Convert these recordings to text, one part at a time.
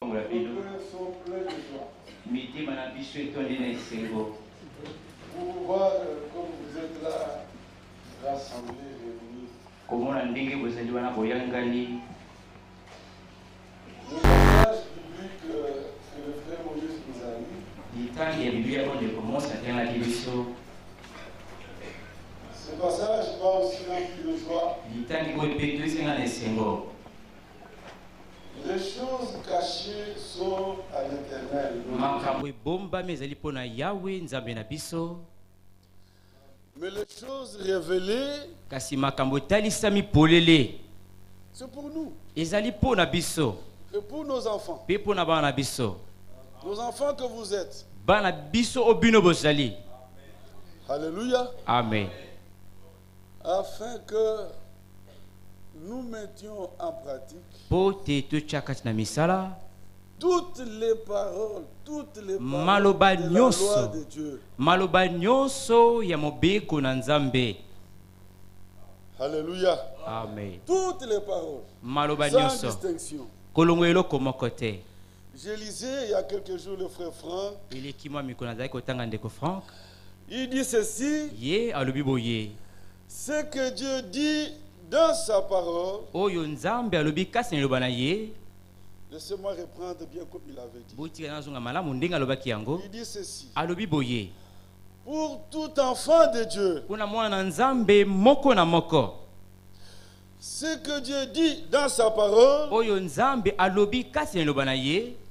Nos cœurs sont pleins de joie. Pour voir comme vous êtes là, rassemblés, réunis. Le message biblique que le frère Maurice nous a lu. Ce passage va aussi rempli de joie. Les choses cachées sont à l'Éternel. Mais les choses révélées, c'est pour nous et pour nos enfants. Nos enfants que vous êtes. Alléluia. Amen. Afin que nous mettions en pratique toutes les paroles de la loi de Dieu. Alléluia. Amen. Toutes les paroles, sans distinction. Je lisais il y a quelques jours le frère Franck. Il dit ceci. Ce que Dieu dit dans sa parole. Laissez-moi reprendre bien comme il avait dit. Il dit ceci. Pour tout enfant de Dieu, ce que Dieu dit dans sa parole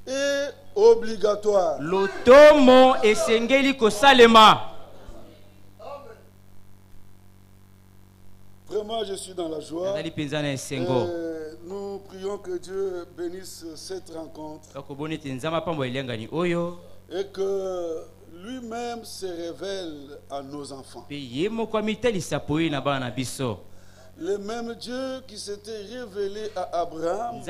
est obligatoire. Vraiment, je suis dans la joie. Nous prions que Dieu bénisse cette rencontre et que lui-même se révèle à nos enfants. Le même Dieu qui s'était révélé à Abraham,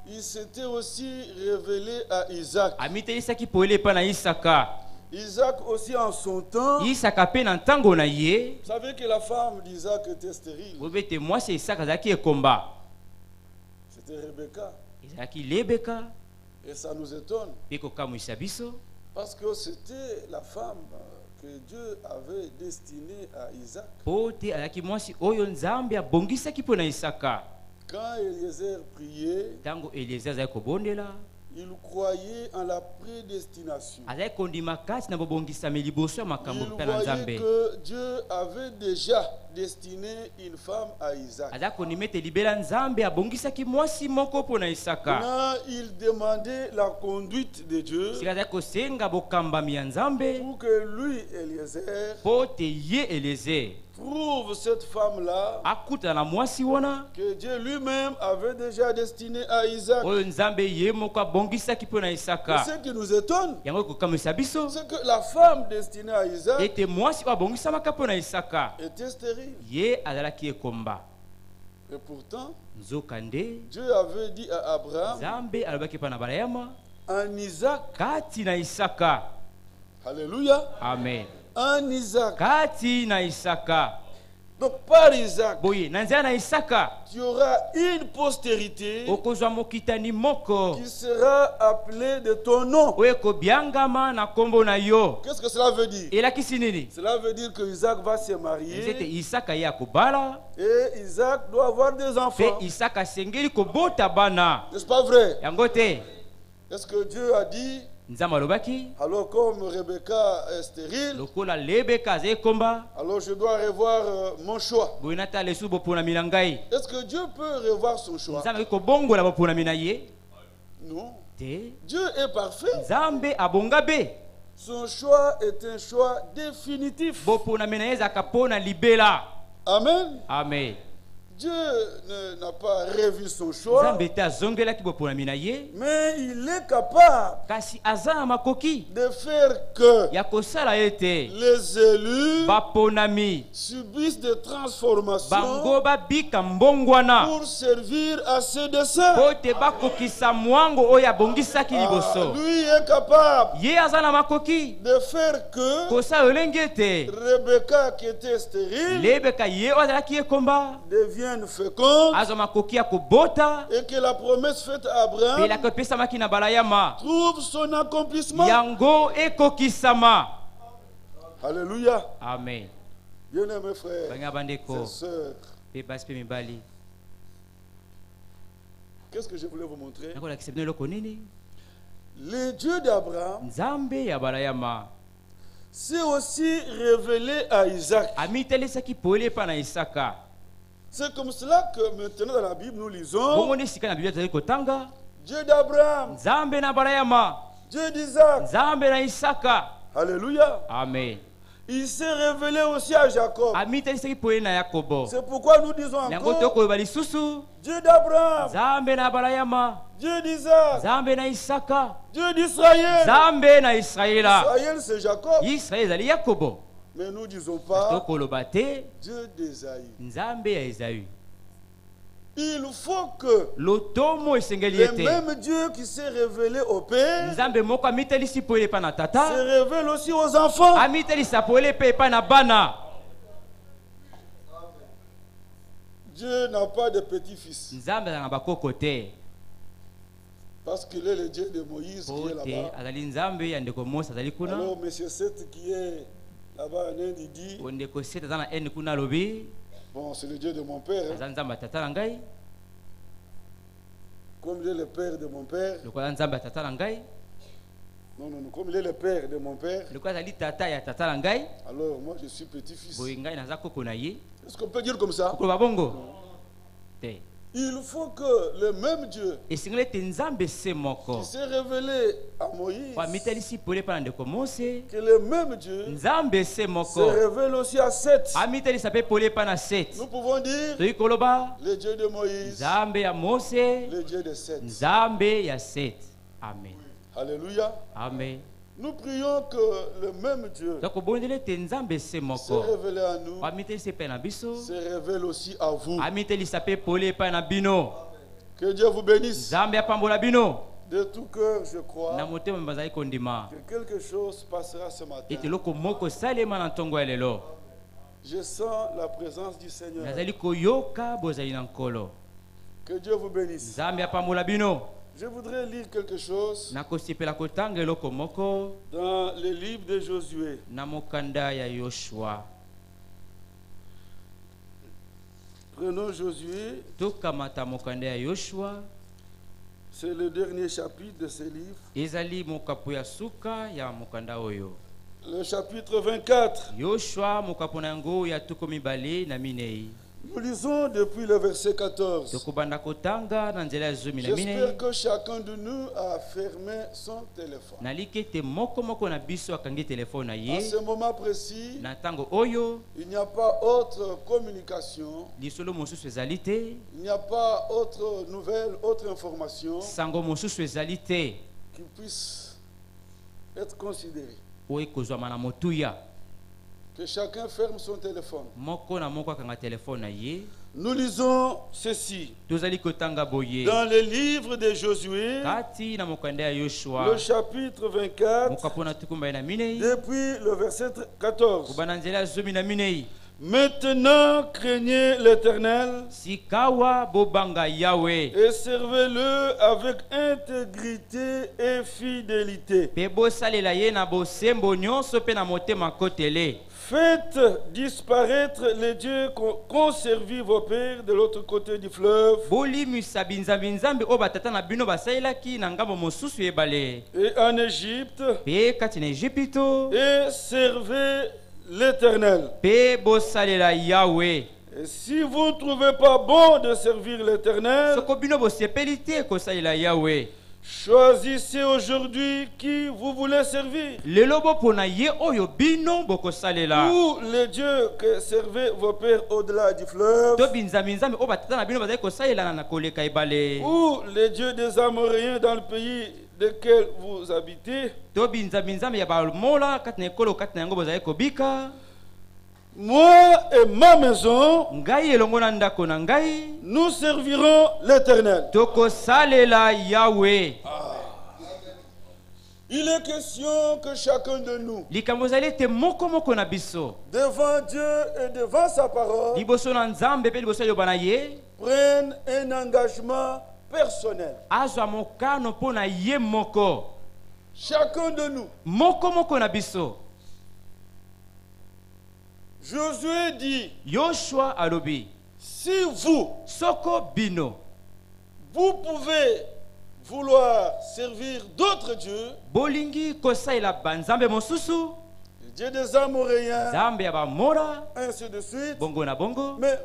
il s'était aussi révélé à Isaac. Isaac aussi en son temps. Vous savez que la femme d'Isaac était stérile. C'était Rebecca. Et ça nous étonne. Parce que c'était la femme que Dieu avait destinée à Isaac. Quand Eliezer priait, il croyait en la prédestination. Il voyait que Dieu avait déjà destiné une femme à Isaac. Maintenant, il demandait la conduite de Dieu pour que lui, Eliezer, trouve cette femme-là que Dieu lui-même avait déjà destinée à Isaac. Et ce qui nous étonne, c'est que la femme destinée à Isaac était stérile. Et pourtant, Dieu avait dit à Abraham, en Isaac, alléluia, Amen. en Isaac. Donc par Isaac, tu auras une postérité qui sera appelée de ton nom. Qu'est-ce que cela veut dire? Cela veut dire que Isaac va se marier et Isaac doit avoir des enfants. N'est-ce pas vrai? Est-ce que Dieu a dit, alors comme Rebecca est stérile, alors je dois revoir mon choix? Est-ce que Dieu peut revoir son choix? Non. Dieu est parfait. Son choix est un choix définitif. Amen. Amen. Dieu n'a pas revu son choix, mais il est capable de faire que les élus subissent des transformations pour servir à ses desseins. Lui est capable de faire que Rebecca, qui était stérile, devient devienne féconde et que la promesse faite à Abraham trouve son accomplissement. Alléluia. Amen. Bien-aimés frères et sœurs, qu'est-ce que je voulais vous montrer? Le Dieu d'Abraham s'est aussi révélé à Isaac. C'est comme cela que maintenant dans la Bible nous lisons Dieu d'Abraham, Dieu d'Isaac. Alléluia. Amen. Il s'est révélé aussi à Jacob. C'est pourquoi nous disons encore Dieu d'Abraham, Dieu d'Isaac, Dieu d'Israël. Israël c'est Jacob. Mais nous ne disons pas Dieu d'Ésaü. Il faut que le même Dieu qui s'est révélé au Père se révèle aussi aux enfants. Dieu n'a pas de petit-fils. Parce qu'il est le Dieu de Moïse qui est là-bas. Alors, M. Seth qui est là-bas en Inde, il dit bon, c'est le Dieu de mon père. Hein. Comme il est le père de mon père. Non, comme il est le père de mon père. Alors, moi, je suis petit-fils. Est-ce qu'on peut dire comme ça? Il faut que le même Dieu qui s'est révélé à Moïse, que le même Dieu se révèle aussi à Seth. Nous pouvons dire le Dieu de Moïse, le Dieu de Seth. Amen. Alléluia. Amen. Nous prions que le même Dieu se révèle à nous, se révèle aussi à vous. Que Dieu vous bénisse. De tout cœur, je crois que quelque chose passera ce matin. Je sens la présence du Seigneur. Que Dieu vous bénisse. Je voudrais lire quelque chose dans le livre de Josué. Prenons Josué. C'est le dernier chapitre de ce livre. Le chapitre 24. Nous lisons depuis le verset 14. J'espère que chacun de nous a fermé son téléphone. À ce moment précis, il n'y a pas autre communication, il n'y a pas autre nouvelle, autre information qui puisse être considérée. Que chacun ferme son téléphone. Nous lisons ceci dans le livre de Josué, le chapitre 24, depuis le verset 14. Maintenant, craignez l'Éternel et servez-le avec intégrité et fidélité. Faites disparaître les dieux qu'ont servi vos pères de l'autre côté du fleuve. Et en Égypte. Et servez l'Éternel. Et si vous ne trouvez pas bon de servir l'Éternel, choisissez aujourd'hui qui vous voulez servir. Ou les dieux que servaient vos pères au-delà du fleuve. Ou les dieux des Amoréens dans le pays lequel vous habitez. Moi et ma maison, nous servirons l'Éternel. Il est question que chacun de nous, devant Dieu et devant sa parole, prenne un engagement personnel. Chacun de nous. Josué dit, si vous pouvez vouloir servir d'autres dieux, Dieu des Amoréens, ainsi de suite, mais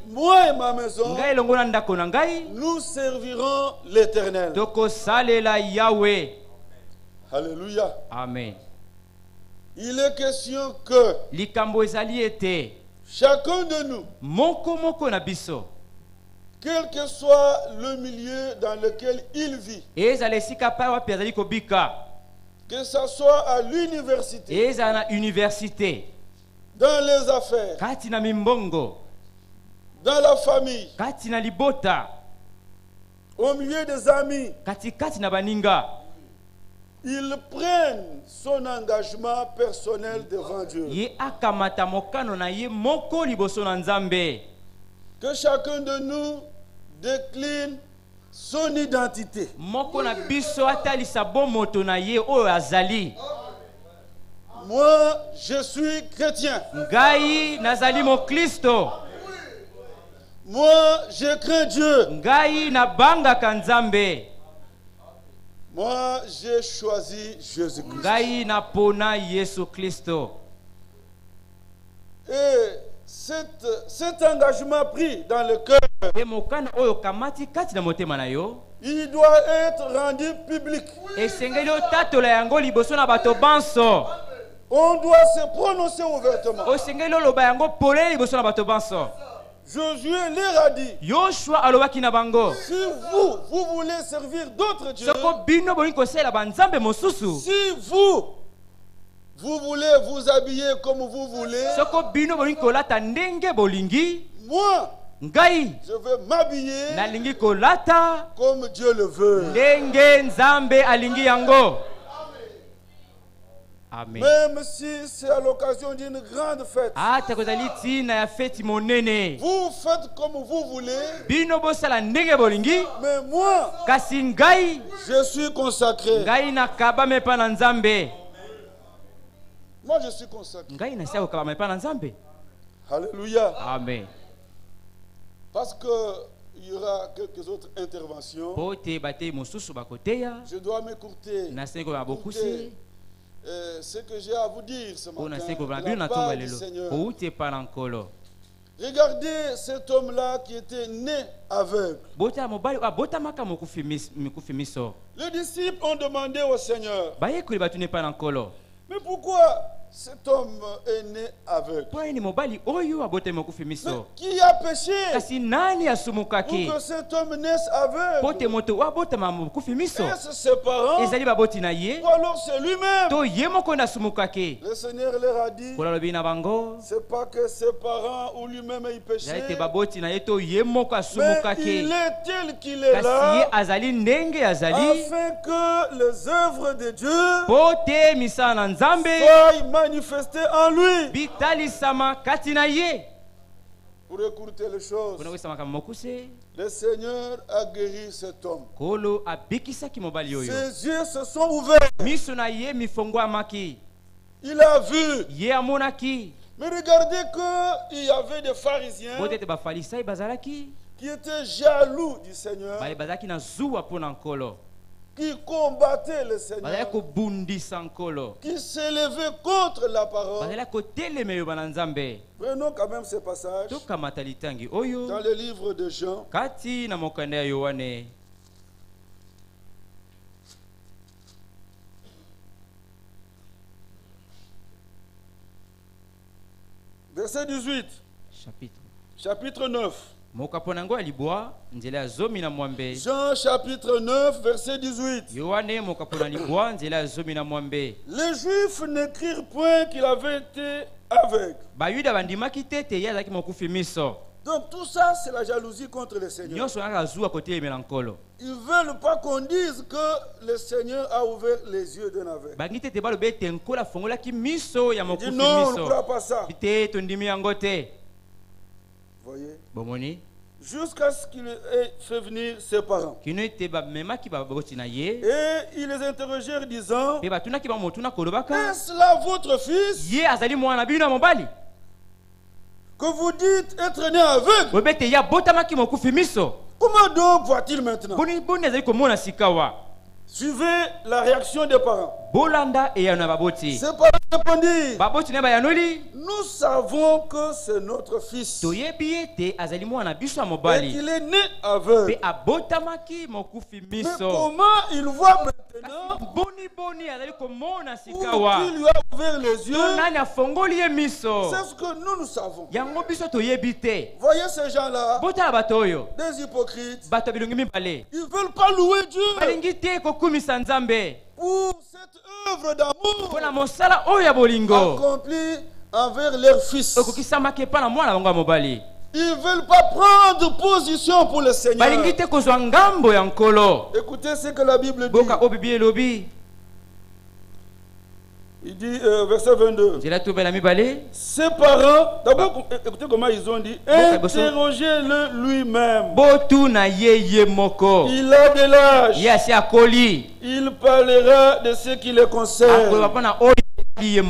moi et ma maison, nous servirons l'Éternel. Alléluia. Amen. Il est question que chacun de nous, quel que soit le milieu dans lequel il vit, que ce soit à l'université, dans les affaires, dans la famille, au milieu des amis, ils prennent son engagement personnel devant Dieu. Que chacun de nous décline son identité. Moi, je suis chrétien. Moi, je crains Dieu. Moi, j'ai choisi Jésus-Christ. Et cet engagement pris dans le cœur, il doit être rendu public. On doit se prononcer ouvertement. Josué leur a dit, si vous voulez servir d'autres dieux, si vous voulez vous habiller comme vous voulez, moi, je veux m'habiller comme Dieu le veut. Amen. Même si c'est à l'occasion d'une grande fête, vous faites comme vous voulez, mais moi, je suis consacré. Moi, je suis consacré. Alléluia. Amen. Parce qu'il y aura quelques autres interventions. Je dois m'écourter. Ce que j'ai à vous dire ce matin, de la part du Seigneur. Regardez cet homme-là qui était né aveugle. Les disciples ont demandé au Seigneur, mais pourquoi cet homme est né aveugle? Mais qui a péché pour que cet homme naisse aveugle? Est-ce ses parents? Ou alors c'est lui-même? Le Seigneur leur a dit, c'est pas que ses parents ou lui-même aient péché, mais il est tel qu'il est là, afin que les œuvres de Dieu soient manifestées en lui. Pour écouter les choses, le Seigneur a guéri cet homme. Ses yeux se sont ouverts. Il a vu. Mais regardez qu'il y avait des pharisiens qui étaient jaloux du Seigneur, qui combattaient le Seigneur, qui s'élevaient contre la parole. Prenons quand même ce passage dans le livre de Jean. Verset 18. Chapitre 9. Jean chapitre 9, verset 18. Les Juifs n'écrirent point qu'il avait été aveugle. Donc tout ça, c'est la jalousie contre le Seigneur. Ils ne veulent pas qu'on dise que le Seigneur a ouvert les yeux d'un aveugle. Ils disent non, on ne croit pas ça. Voyez? Jusqu'à ce qu'il ait fait venir ses parents. Et ils les interrogèrent disant, est-ce là votre fils que vous dites être né aveugle? Comment donc voit-il maintenant? Suivez la réaction des parents. Ses parents répondirent, nous savons que c'est notre fils et qu'il est né aveugle. Mais comment il voit maintenant où il lui a ouvert les yeux? C'est ce que nous savons. Voyez ces gens-là, des hypocrites. Ils ne veulent pas louer Dieu pour cette œuvre d'amour accomplie envers leur fils. Ils ne veulent pas prendre position pour le Seigneur. Écoutez ce que la Bible dit. Il dit, verset 22. Ses parents, d'abord, écoutez comment ils ont dit, interrogez-le lui-même. Il a de l'âge. Il parlera de ce qui le concerne. Ses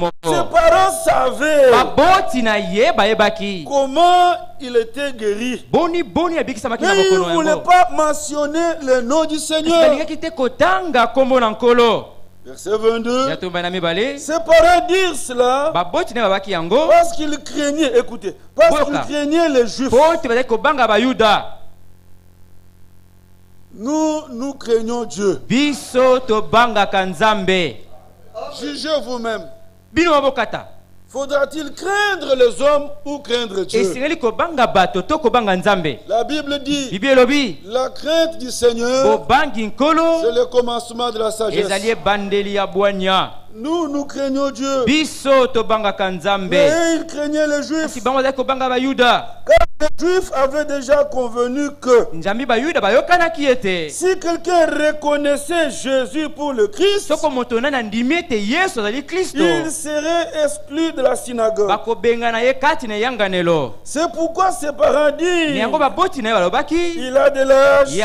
parents savaient comment il était guéri. Mais ils ne voulaient pas mentionner le nom du Seigneur. Verset 22. Ses parents dirent cela parce qu'ils craignaient, écoutez, parce qu'ils craignaient les Juifs. Nous craignons Dieu. Jugez vous-même. Faudra-t-il craindre les hommes ou craindre Dieu? La Bible dit, la crainte du Seigneur, c'est le commencement de la sagesse. Nous craignons Dieu. Mais ils craignaient les Juifs. Car les Juifs avaient déjà convenu que si quelqu'un reconnaissait Jésus pour le Christ, il serait exclu de la synagogue. C'est pourquoi ses parents disent, il a de l'âge,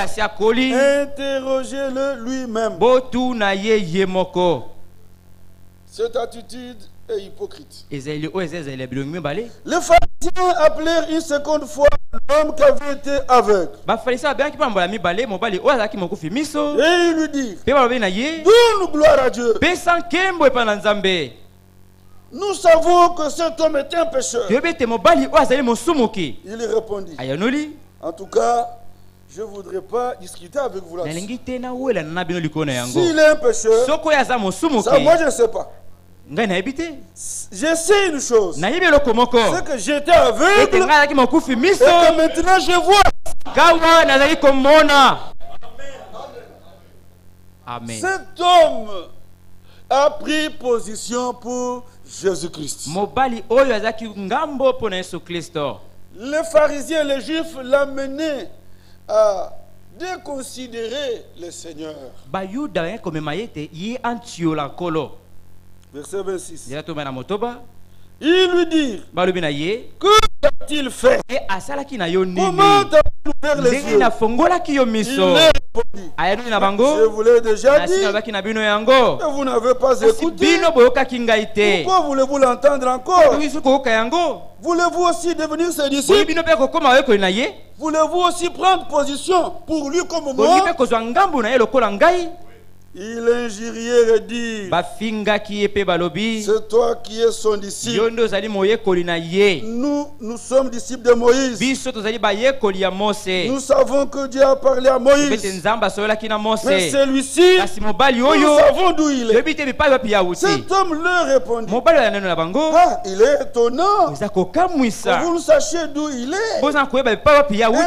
interrogez-le lui-même. Cette attitude est hypocrite. Les pharisiens appelèrent une seconde fois l'homme qui avait été aveugle. Et ils lui disent, donne gloire à Dieu. Nous savons que cet homme est un pécheur. Il répondit, en tout cas, je ne voudrais pas discuter avec vous là-dessus. S'il est un pécheur, ça moi je ne sais pas. Je sais une chose, c'est que j'étais aveugle et que maintenant je vois. Amen. Cet homme a pris position pour Jésus-Christ. Les pharisiens et les juifs l'amenaient à déconsidérer le Seigneur. Verset 26. Il lui dit, que a-t-il fait? Comment t'as-tu ouvert les yeux? Il répondit, je vous l'ai déjà dit, et vous n'avez pas écouté. Pourquoi voulez-vous l'entendre encore? Voulez-vous aussi devenir ses disciples? Voulez-vous aussi prendre position pour lui comme moi? Il injuriait et dit, c'est toi qui es son disciple. Nous sommes disciples de Moïse. Nous savons que Dieu a parlé à Moïse. Mais celui-ci, nous savons d'où il est. Cet homme leur répondit, ah, il est étonnant que vous ne sachiez d'où il est.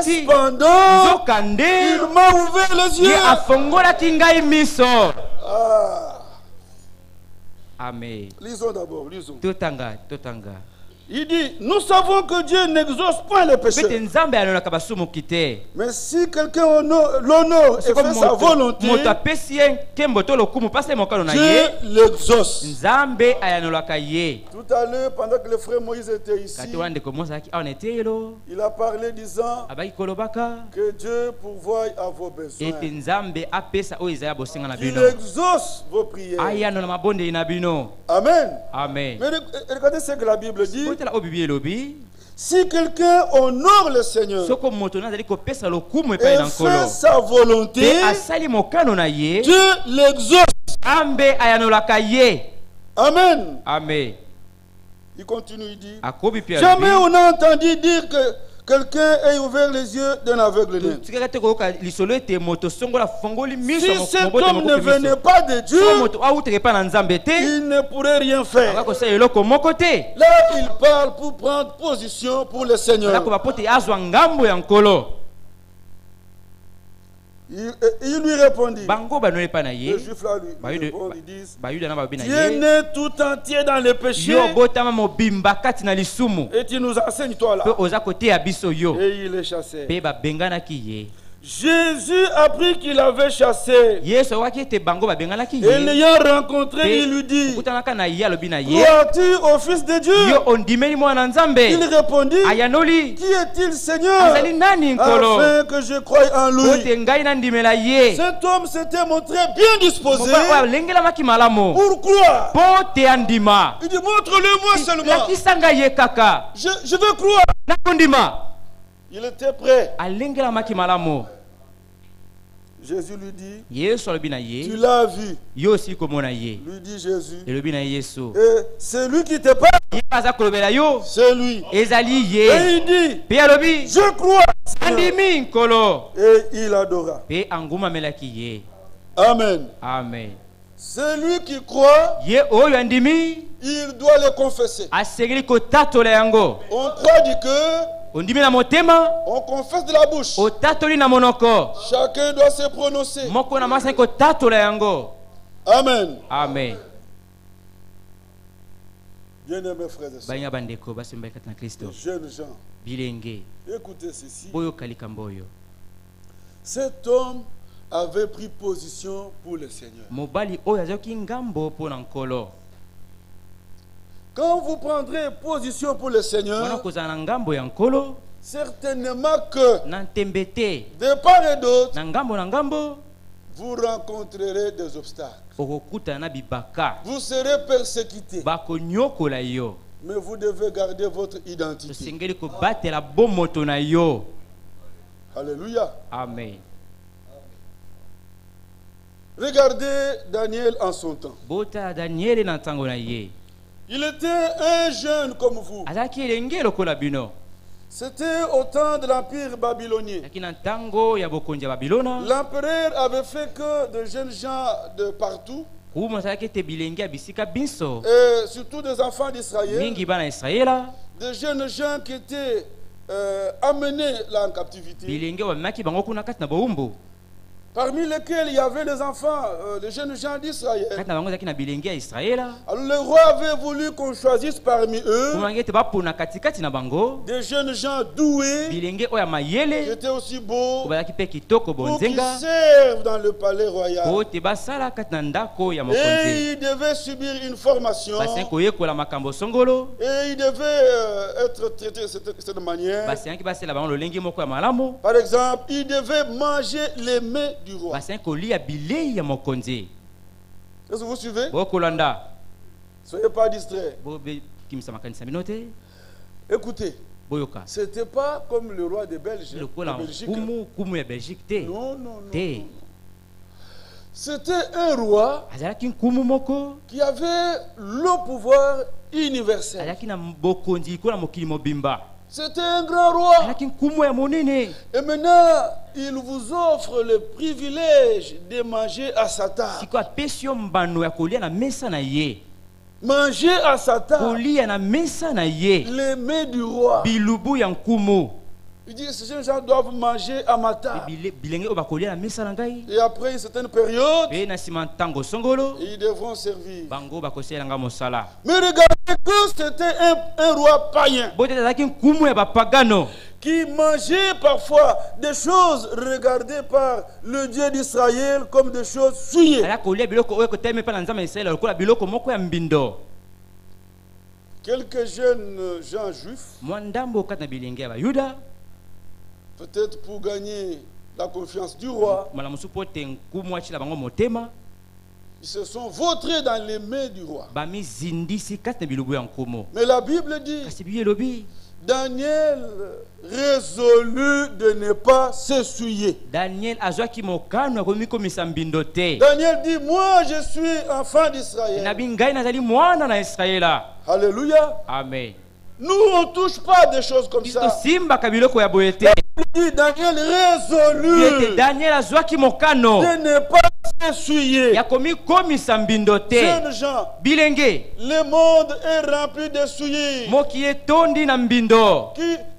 Cependant, il m'a ouvert les yeux. Ah. Amen. Lisons d'abord, lisons. Totanga. Il dit, nous savons que Dieu n'exauce point les pécheurs. Mais si quelqu'un l'honore et fait sa volonté, Dieu l'exauce. Tout à l'heure, pendant que le frère Moïse était ici, il a parlé disant que Dieu pourvoie à vos besoins. Il exauce vos prières. Amen. Amen. Mais regardez ce que la Bible dit. Si quelqu'un honore le Seigneur et fait sa volonté, Dieu l'exauce. Amen. Amen. Il continue, il dit, jamais on a entendu dire que quelqu'un ait ouvert les yeux d'un aveugle né. Si cet homme ne venait pas de Dieu, il ne pourrait rien faire. Là, il parle pour prendre position pour le Seigneur. Il lui répondit. Les Juifs là lui répondent, ils disent, Dieu n'est tout entier dans les péchés et tu nous enseignes toi là. Et il est chassé. Jésus a appris qu'il avait chassé. Et l'ayant rencontré, il lui dit, crois-tu au Fils de Dieu? Il répondit, qui est-il, Seigneur, afin que je croie en lui? Cet homme s'était montré bien disposé pour croire. Il dit, montre-le-moi seulement. Je veux croire. Il était prêt. Jésus lui dit, tu l'as vu. Lui dit Jésus, et c'est lui qui te parle. C'est lui. Et il dit, je crois. Et il adora. Amen. Amen. Celui qui croit, il doit le confesser. On croit du cœur, on confesse de la bouche. Chacun doit se prononcer. Amen. Amen. Bien-aimés frères et sœurs, jeunes gens, écoutez ceci. Cet homme avait pris position pour le Seigneur. Quand vous prendrez position pour le Seigneur, certainement que de part et d'autre, vous rencontrerez des obstacles. Vous serez persécutés. Mais vous devez garder votre identité. Alléluia. Amen. Regardez Daniel en son temps. Il était un jeune comme vous. C'était au temps de l'Empire babylonien. L'empereur avait fait que de jeunes gens de partout, et surtout des enfants d'Israël, des jeunes gens qui étaient amenés là en captivité, parmi lesquels il y avait les enfants, les jeunes gens d'Israël. Alors le roi avait voulu qu'on choisisse parmi eux des jeunes gens doués, qui étaient aussi beaux, pour qu'ils servent dans le palais royal. Et ils devaient subir une formation. Et ils devaient être traités de cette manière. Par exemple, ils devaient manger les mets du roi. Est-ce que vous suivez? Soyez pas distraits. Écoutez, c'était pas comme le roi de Belgique. Non. C'était un roi qui avait le pouvoir universel. C'était un grand roi. Et maintenant, il vous offre le privilège de manger à sa table. Manger à sa table les mets du roi. Il dit, ces jeunes gens doivent manger à ma table. Et après une certaine période, ils devront servir. Mais regardez que c'était un roi païen qui mangeait parfois des choses regardées par le Dieu d'Israël comme des choses souillées. Quelques jeunes gens juifs, peut-être pour gagner la confiance du roi, ils se sont vautrés dans les mains du roi. Mais la Bible dit, Daniel résolut de ne pas s'essuyer. Daniel dit, moi je suis enfant d'Israël. Alléluia. Amen. Nous, on ne touche pas des choses comme ça. Daniel résolut de ne pas s'essuyer. Jeunes gens, le monde est rempli de souillés.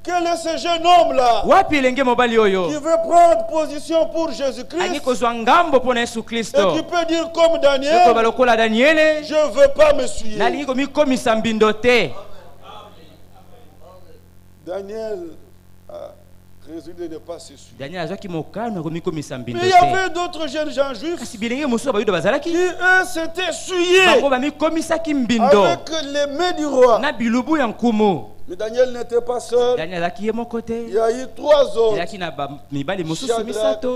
Quel est ce jeune homme-là qui veut prendre position pour Jésus-Christ et qui peut dire comme Daniel, je ne veux pas me souiller. Daniel a résolu de ne pas s'essuyer. Mais il y avait d'autres jeunes gens juifs qui, eux, s'étaient souillés avec les mains du roi. Mais Daniel n'était pas seul. Il y a eu 3 autres.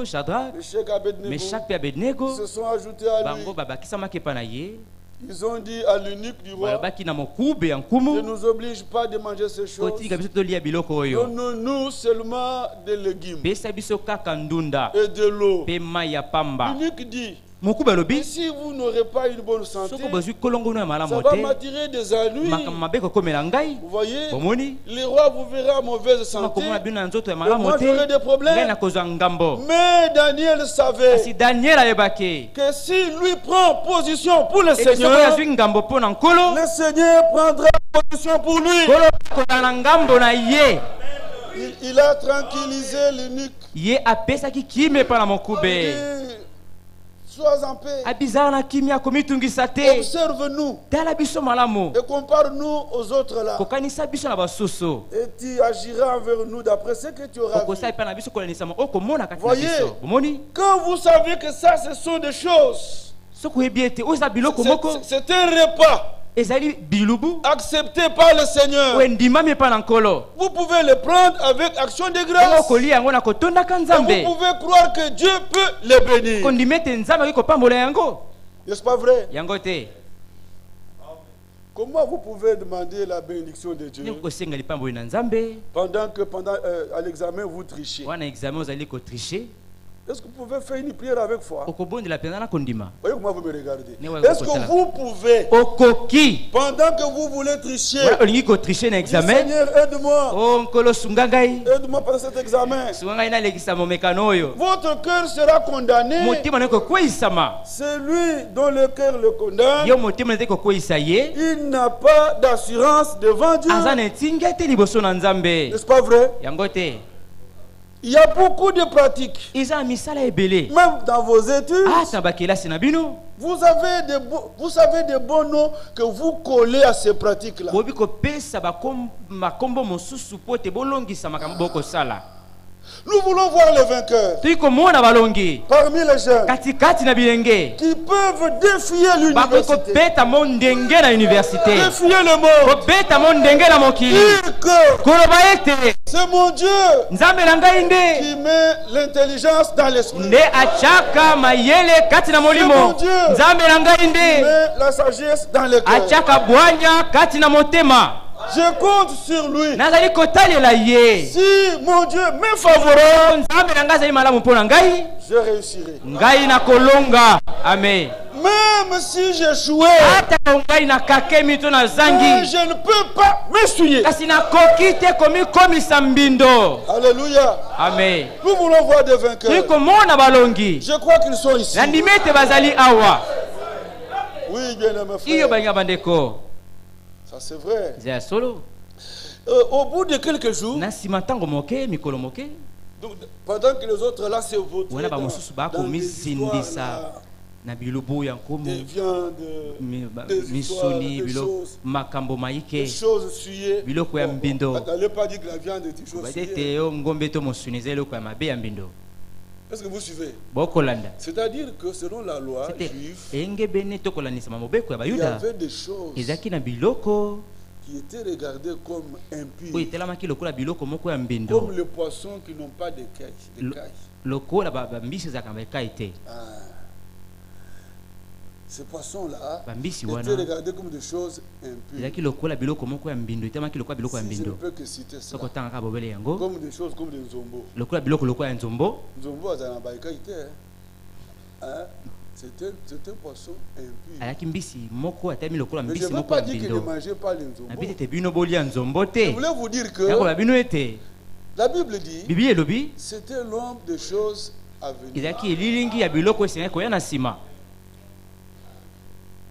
Shadrach, Meshach et Abednego se sont ajoutés à lui. Ils ont dit à l'eunuque du roi, ne nous oblige pas de manger ces choses. Donne-nous seulement des légumes et de l'eau. L'eunuque dit, si vous n'aurez pas une bonne santé, ça va m'attirer des ennuis. Vous voyez, les rois vous verrez en mauvaise santé, et moi j'aurai des problèmes. Mais Daniel savait que s'il lui prend position pour le Seigneur, le Seigneur prendra position pour lui. Il a tranquillisé l'eunuque. Sois en paix. Observe-nous et compare-nous aux autres là. Et tu agiras envers nous d'après ce que tu auras vu. Voyez, quand vous savez que ça, ce sont des choses, c'est un repas accepté par le Seigneur. Vous pouvez le prendre avec action de grâce. Et vous pouvez croire que Dieu peut les bénir. N'est-ce pas vrai? Comment vous pouvez demander la bénédiction de Dieu pendant que à l'examen vous trichez? Est-ce que vous pouvez faire une prière avec foi? Voyez comment vous me regardez. Est-ce que vous pouvez, pendant que vous voulez tricher, Seigneur, aide-moi. Aide-moi pendant cet examen. Votre cœur sera condamné. Celui dont le cœur le condamne, il n'a pas d'assurance devant Dieu. N'est-ce pas vrai? Il y a beaucoup de pratiques. Même dans vos études, vous savez des bons noms que vous collez à ces pratiques-là. Nous voulons voir les vainqueurs parmi les jeunes qui peuvent défier l'université, défier le monde, dire que c'est mon Dieu qui met l'intelligence dans l'esprit, c'est mon Dieu qui met la sagesse dans le cœur. Je compte sur lui. Si mon Dieu m'est favorable, je réussirai. Même si j'échouais, je ne peux pas m'essuyer. Alléluia. Amen. Nous voulons voir des vainqueurs. Je crois qu'ils sont ici. Oui, bien aimé frère. Ça c'est vrai. Au bout de quelques jours, donc, pendant que les autres là se vautraient dans des histoires, des viandes, des choses suyées. N'allez pas dire que la viande est toujours suyée. Est-ce que vous suivez? C'est-à-dire que selon la loi juive, il y avait des choses qui étaient regardées comme impures, comme les poissons qui n'ont pas d'écailles. Ces poissons-là étaient regardés comme des choses impures. Si je ne peux que citer cela, comme des choses comme des nzombo. Nzombo, c'est un poisson impur. Mais je ne veux pas dire qu'il ne mangeait pas les nzombo. Je voulais vous dire que la Bible dit que c'était l'ombre des choses à venir.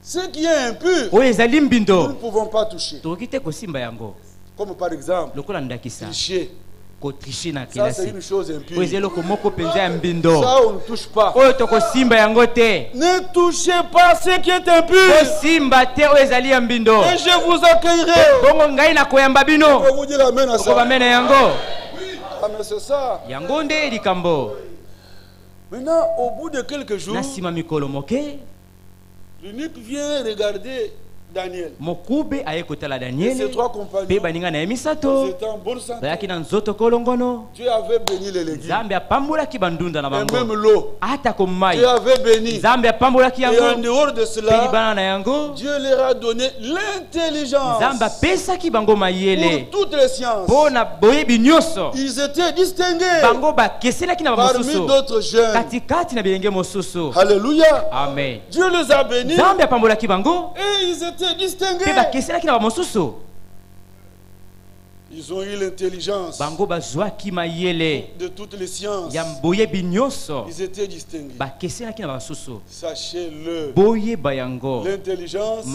Ce qui est impur, nous ne pouvons pas toucher. Comme par exemple, tricher. Ça, c'est une chose impure. Ça, on ne touche pas. Ne touchez pas ce qui est impur. Et je vous accueillerai. Je vais vous dire amen à ça. Ah, mais c'est ça. Maintenant, au bout de quelques jours, l'eunuque vient regarder Daniel. Et ses trois compagnons, ils étaient en bonne santé. Dieu avait béni les légumes. Et même l'eau. Dieu avait béni. Et en dehors de cela, Dieu leur a donné l'intelligence pour toutes les sciences. Ils étaient distingués parmi d'autres jeunes. Alléluia. Amen. Dieu les a bénis. Et ils étaient distingués. Ils ont eu l'intelligence de toutes les sciences. Ils étaient distingués. Sachez-le, l'intelligence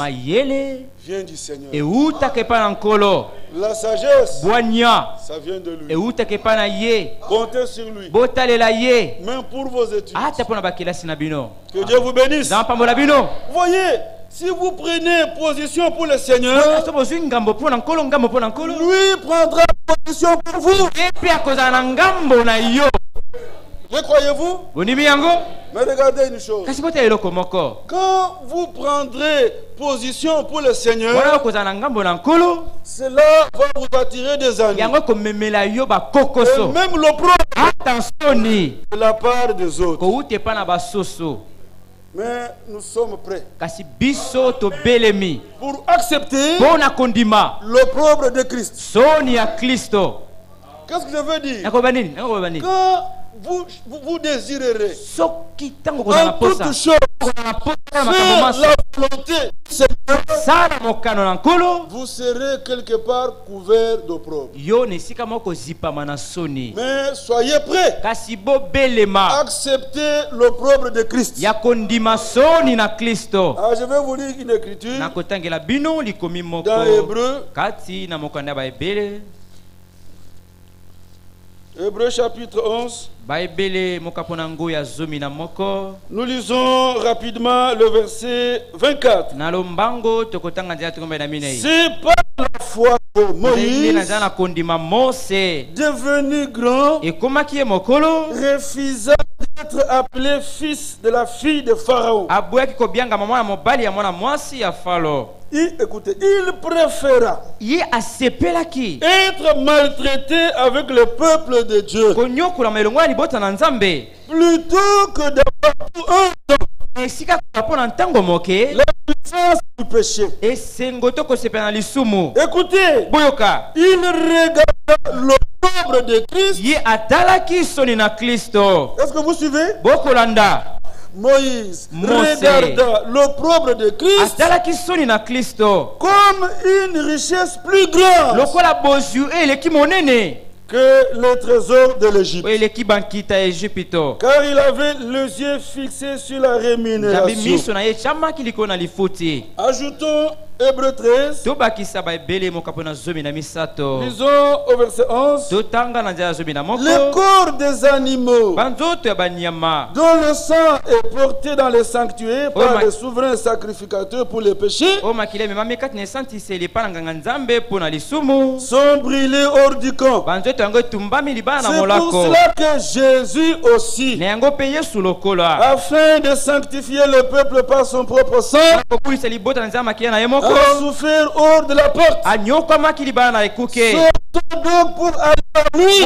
vient du Seigneur. La sagesse, ça vient de lui. Comptez sur lui. Même pour vos études. Que Dieu vous bénisse. Voyez, si vous prenez position pour le Seigneur, lui prendra position pour vous. Le croyez-vous? Mais regardez une chose. Quand vous prendrez position pour le Seigneur, cela va vous attirer des ennuis. Et même l'opprobre de la part des autres. Mais nous sommes prêts pour accepter l'opprobre de Christ. Qu'est-ce que je veux dire? Quand vous désirerez en toute chose faire la volonté du Seigneur, vous serez quelque part couvert d'opprobre. Mais soyez prêts à accepter l'opprobre de Christ. Ah, je vais vous lire une écriture dans Hébreu. Hébreu chapitre 11. Nous lisons rapidement le verset 24. C'est par la foi que Moïse, devenu grand, refusa d'être appelé fils de la fille de Pharaon. Écoutez, il préféra être maltraité avec le peuple de Dieu plutôt que d'avoir pour un temps la puissance du péché. Écoutez, il regarda l'opprobre de Christ. Est-ce que vous suivez? Moïse regarda l'opprobre de Christ comme une richesse plus grande que le trésor de l'Égypte. Car il avait les yeux fixés sur la rémunération. Ajoutons Hébreux 13. Lisons au verset 11. Le corps des animaux dont le sang est porté dans les sanctuaires par les souverains sacrificateurs pour les péchés sont brûlés hors du camp. C'est pour cela que Jésus aussi, afin de sanctifier le peuple par son propre sang, a souffert hors de la porte. Sortons donc pour aller à lui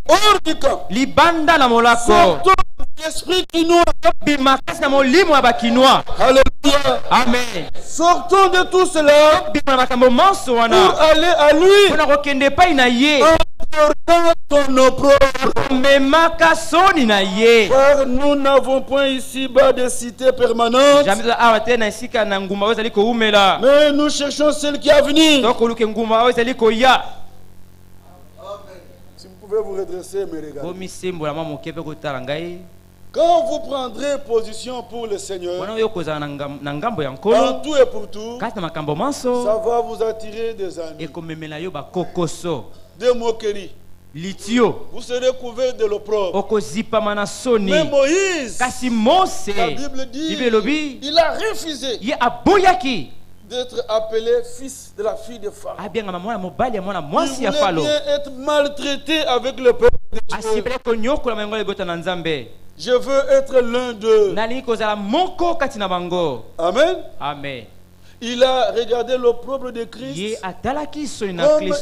hors du camp. Sortons de l'esprit quinois. Alléluia. Amen. Sortons de tout cela pour aller à lui en portant son opprobre. Car nous n'avons point ici-bas de cité permanente, mais nous cherchons celle qui est à venir. Si vous pouvez vous redresser, me regardez. Quand vous prendrez position pour le Seigneur, en tout et pour tout, ça va vous attirer des amis, des moqueries. Vous serez couverts de l'opprobre. Mais Moïse, la Bible dit, il a refusé d'être appelé fils de la fille de Pharaon. Il voulait bien être maltraité avec le peuple de Dieu. Je veux être l'un d'eux. Amen. Amen. Il a regardé l'opprobre de Christ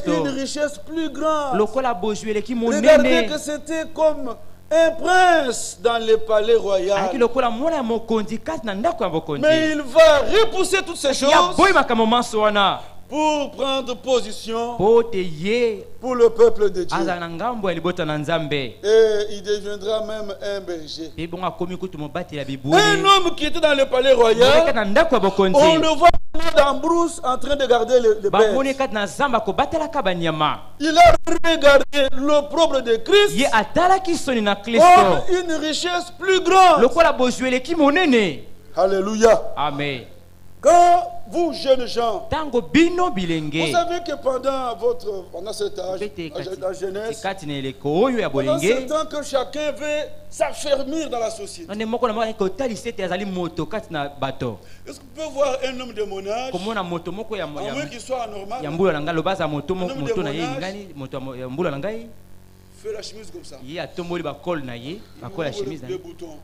comme une richesse plus grande. Regardez que c'était comme un prince dans le palais royal. Mais il va repousser toutes ces choses pour prendre position pour le peuple de Dieu. Et il deviendra même un berger. Un homme qui était dans le palais royal, on le voit dans brousse en train de garder les bêtes. Il a regardé l'opprobre de Christ comme une richesse plus grande. Alléluia. Amen. Quand vous, jeunes gens, vous savez que pendant cet âge, la jeunesse, pendant ce temps que chacun veut s'affermir dans la société. Est-ce qu'on peut voir un homme de mon âge, à moins qu'il soit anormal, un homme de mon âge, fait la chemise comme ça. Il y a des boutons.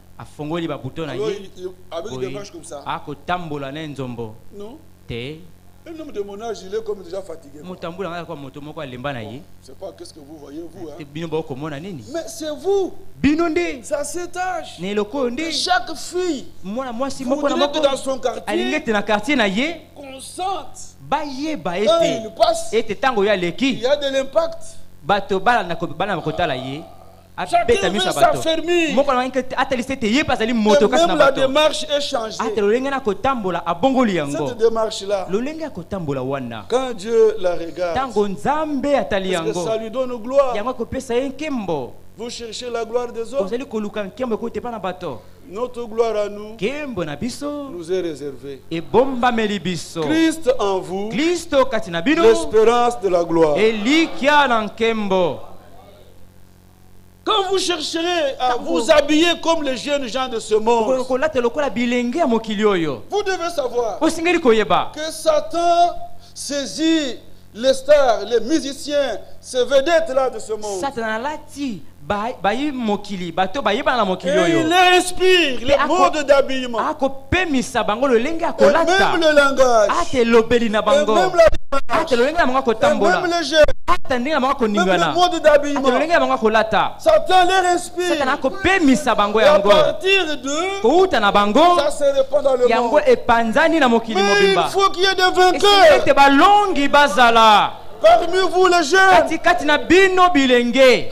Avec des manches comme ça. Non. Un homme de mon âge, il est comme déjà fatigué. Je ne sais pas qu'est-ce que vous voyez, vous. Hein? Mais c'est vous. C'est à cet âge. Et chaque fille voudrait que dans son quartier, qu'on sente quand il passe, il y a de l'impact. Chacun veut s'affermir. Et même la démarche est changée. Cette démarche-là, quand Dieu la regarde, parce que ça lui donne gloire. Vous cherchez la gloire des autres. Notre gloire à nous nous est réservée. Christ en vous, l'espérance de la gloire. Quand vous chercherez à vous habiller comme les jeunes gens de ce monde, vous devez savoir que Satan saisit les stars, les musiciens, ces vedettes-là de ce monde. Et il inspire les modes d'habillement, et même le langage, et même la démarche, et même le geste, même le mode d'habillement. Satan les inspire. Et à partir d'eux, ça se répand dans le monde. Mais il faut qu'il y ait des vainqueurs parmi vous les jeunes.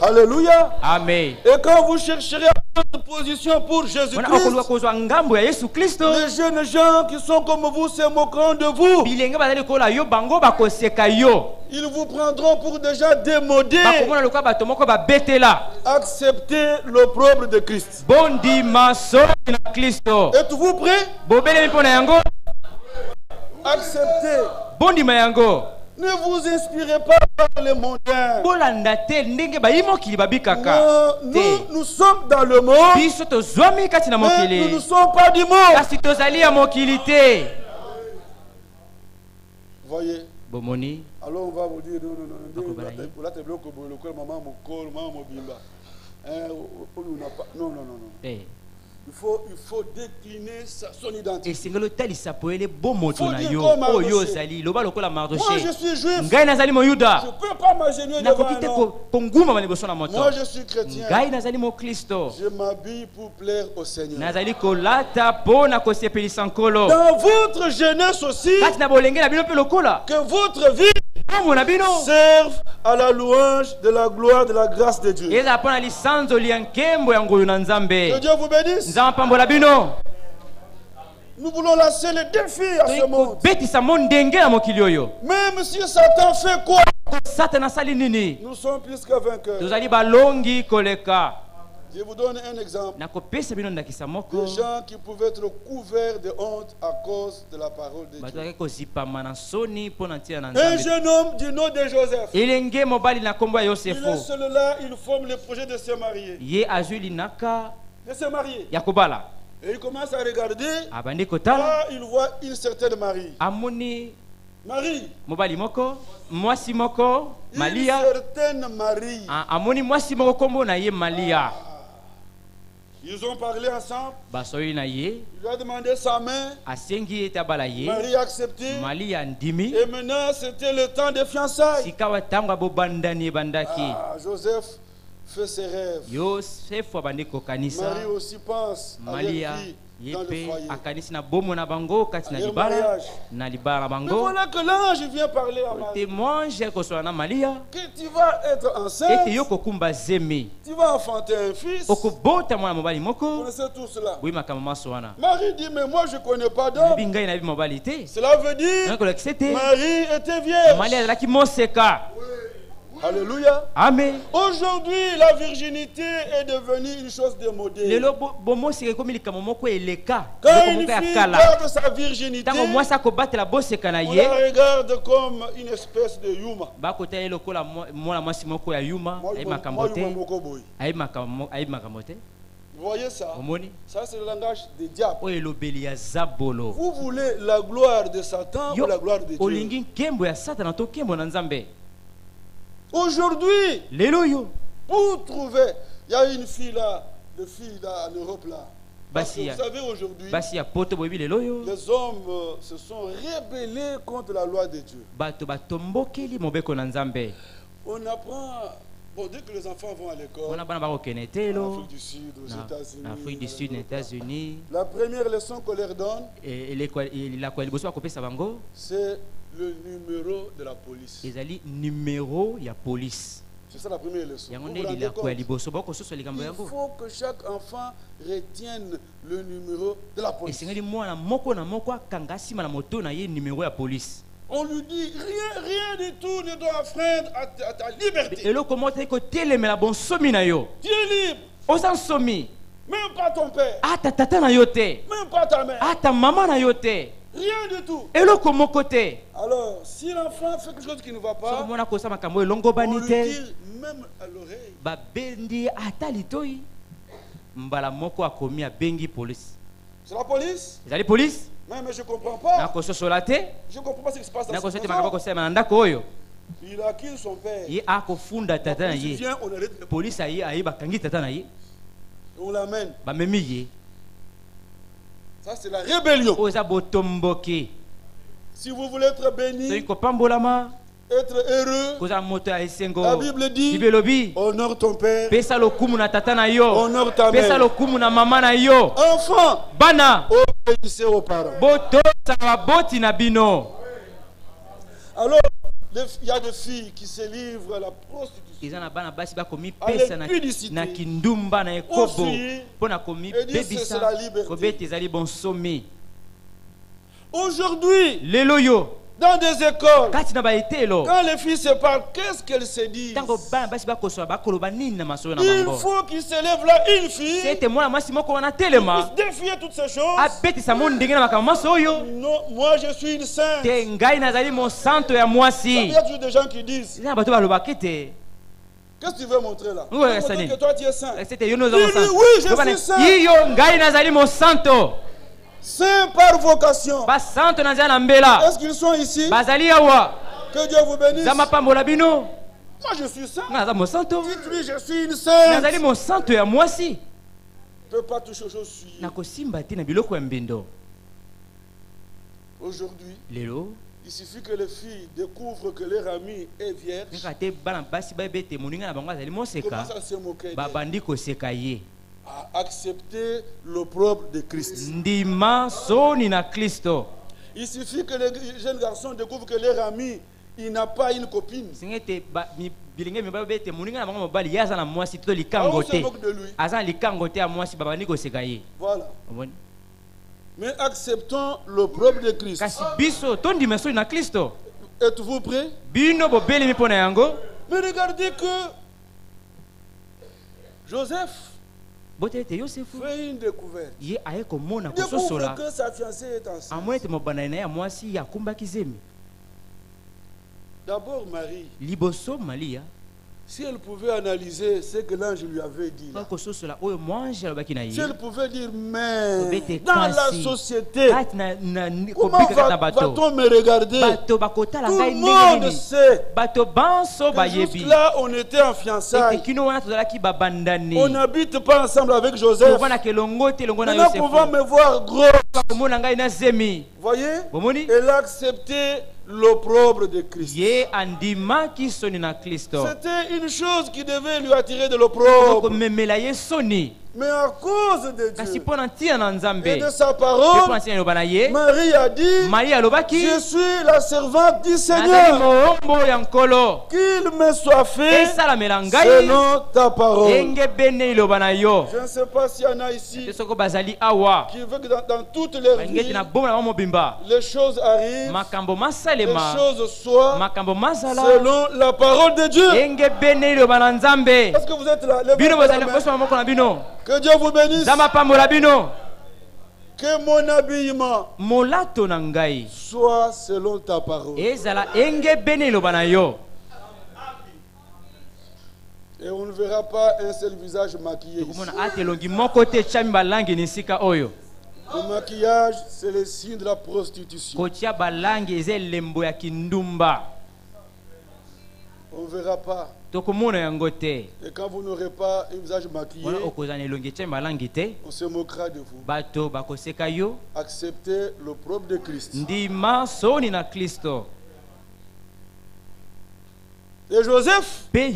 Alléluia. Amen. Et quand vous chercherez à prendre position pour Jésus-Christ, les jeunes gens qui sont comme vous se moqueront de vous. Ils vous prendront pour déjà démodés. Acceptez l'opprobre de Christ. Êtes-vous prêts? Acceptez. Bondi mayango. Ne vous inspirez pas par les mondains. Non, nous sommes dans le monde, mais nous ne sommes pas du monde. Voyez. Alors on va vous dire non. Il faut décliner son identité. Il faut dire moi je suis juif. Je ne peux pas m'agenouiller devant un homme. Moi je suis chrétien. Je m'habille pour plaire au Seigneur. Dans votre jeunesse aussi, que votre vie serve à la louange de la gloire de la grâce de Dieu. Que Dieu vous bénisse. Nous voulons lancer le défi à ce monde. Même si Satan fait quoi, nous sommes plus que vainqueurs. Je vous donne un exemple. Des gens qui pouvaient être couverts de honte à cause de la parole de Dieu. Un jeune homme du nom de Joseph. Il est seul là, il forme le projet de se marier. De se marier. Et il commence à regarder. Là, il voit une certaine Marie. Marie. Une certaine Marie. Ils ont parlé ensemble. Il lui a demandé sa main. Marie a accepté. Et maintenant, c'était le temps des fiançailles. Joseph fait ses rêves. Marie aussi pense à leur vie dans le foyer. Mais voilà que l'ange vient parler à Marie. Que tu vas être enceinte. Tu vas enfanter un fils. Vous connaissez tout cela. Marie dit, mais moi je ne connais pas d'homme. Cela veut dire Marie était vierge. Alléluia. Amen. Aujourd'hui, la virginité est devenue une chose démodée. Quand une fille garde sa virginité, on la regarde comme une espèce de yuma. Vous voyez ça? Ça, c'est le langage des diables. Vous voulez la gloire de Satan ou la gloire de Dieu? Aujourd'hui, pour trouver, il y a une fille là, en Europe là. Parce que vous savez aujourd'hui, les hommes se sont rebellés contre la loi de Dieu. On apprend, bon, dès que les enfants vont à l'école, en Afrique du Sud, aux États-Unis, la première leçon qu'on leur donne, c'est le numéro de la police. C'est ça la première leçon. Il faut que chaque enfant retienne le numéro de la police. On lui dit rien du tout ne doit freiner à ta liberté. Tu es libre. Même pas ton père. Même pas ta mère. Rien du tout. Alors, si l'enfant fait quelque chose qui ne va pas, on lui dit même à l'oreille. C'est la police? Mais je ne comprends pas. Je ne comprends pas ce qui se passe dans cette maison. Il a qui son père? Il vient, on arrête le police. On l'amène. Ça, c'est la rébellion. Si vous voulez être béni, être heureux, la Bible dit honore ton père, honore ta mère. Enfant, obéissez aux parents. Alors, il y a des filles qui se livrent à la prostitution, à l'impudicité, aussi, et disent c'est la liberté. Aujourd'hui, Dans des écoles, quand les filles se parlent, qu'est-ce qu'elles se disent? Il faut qu'il se lève là une fille qui défie toutes ces choses. Non, moi je suis une sainte. Il y a toujours des gens qui disent, qu'est-ce que tu veux montrer là? Montrer que toi tu es saint. Oui, je suis saint. Saint par vocation. Est-ce qu'ils sont ici? Que Dieu vous bénisse. Moi je suis saint. Dites-lui je suis une sainte. Je ne peux pas toucher aux choses souillées. Aujourd'hui, il suffit que les filles découvrent que leur ami est vierge. Commence à se moquer d'elle. À accepter l'opprobre de Christ. Il suffit que les jeunes garçons découvrent que leur ami, il n'a pas une copine. On se moque de lui. Voilà. Mais acceptons l'opprobre de Christ. Êtes-vous prêts? Mais regardez que Joseph fait une découverte. Il découvre que sa fiancée est enceinte. D'abord Marie, si elle pouvait analyser ce que l'ange lui avait dit, si elle pouvait dire, mais dans la société, comment va-t-on me regarder? Tout le monde sait que jusque-là on était en fiançailles. On n'habite pas ensemble avec Joseph. Maintenant pouvons me voir gros. Voyez? Elle a accepté l'opprobre de Christ. C'était une chose qui devait lui attirer de l'opprobre. Mais à cause de Dieu et de sa parole, Marie a dit, je suis la servante du Seigneur. Qu'il me soit fait selon ta parole. Je ne sais pas s'il y en a ici qui veut que dans toutes les vies, les choses arrivent, les choses soient selon la parole de Dieu. Est-ce que vous êtes là? Que Dieu vous bénisse. Que mon habillement soit selon ta parole. Et on ne verra pas un seul visage maquillé ici. Le maquillage, c'est le signe de la prostitution. On ne verra pas. Et quand vous n'aurez pas un visage maquillé, on se moquera de vous. Acceptez l'opprobre de Christ. Et Joseph, il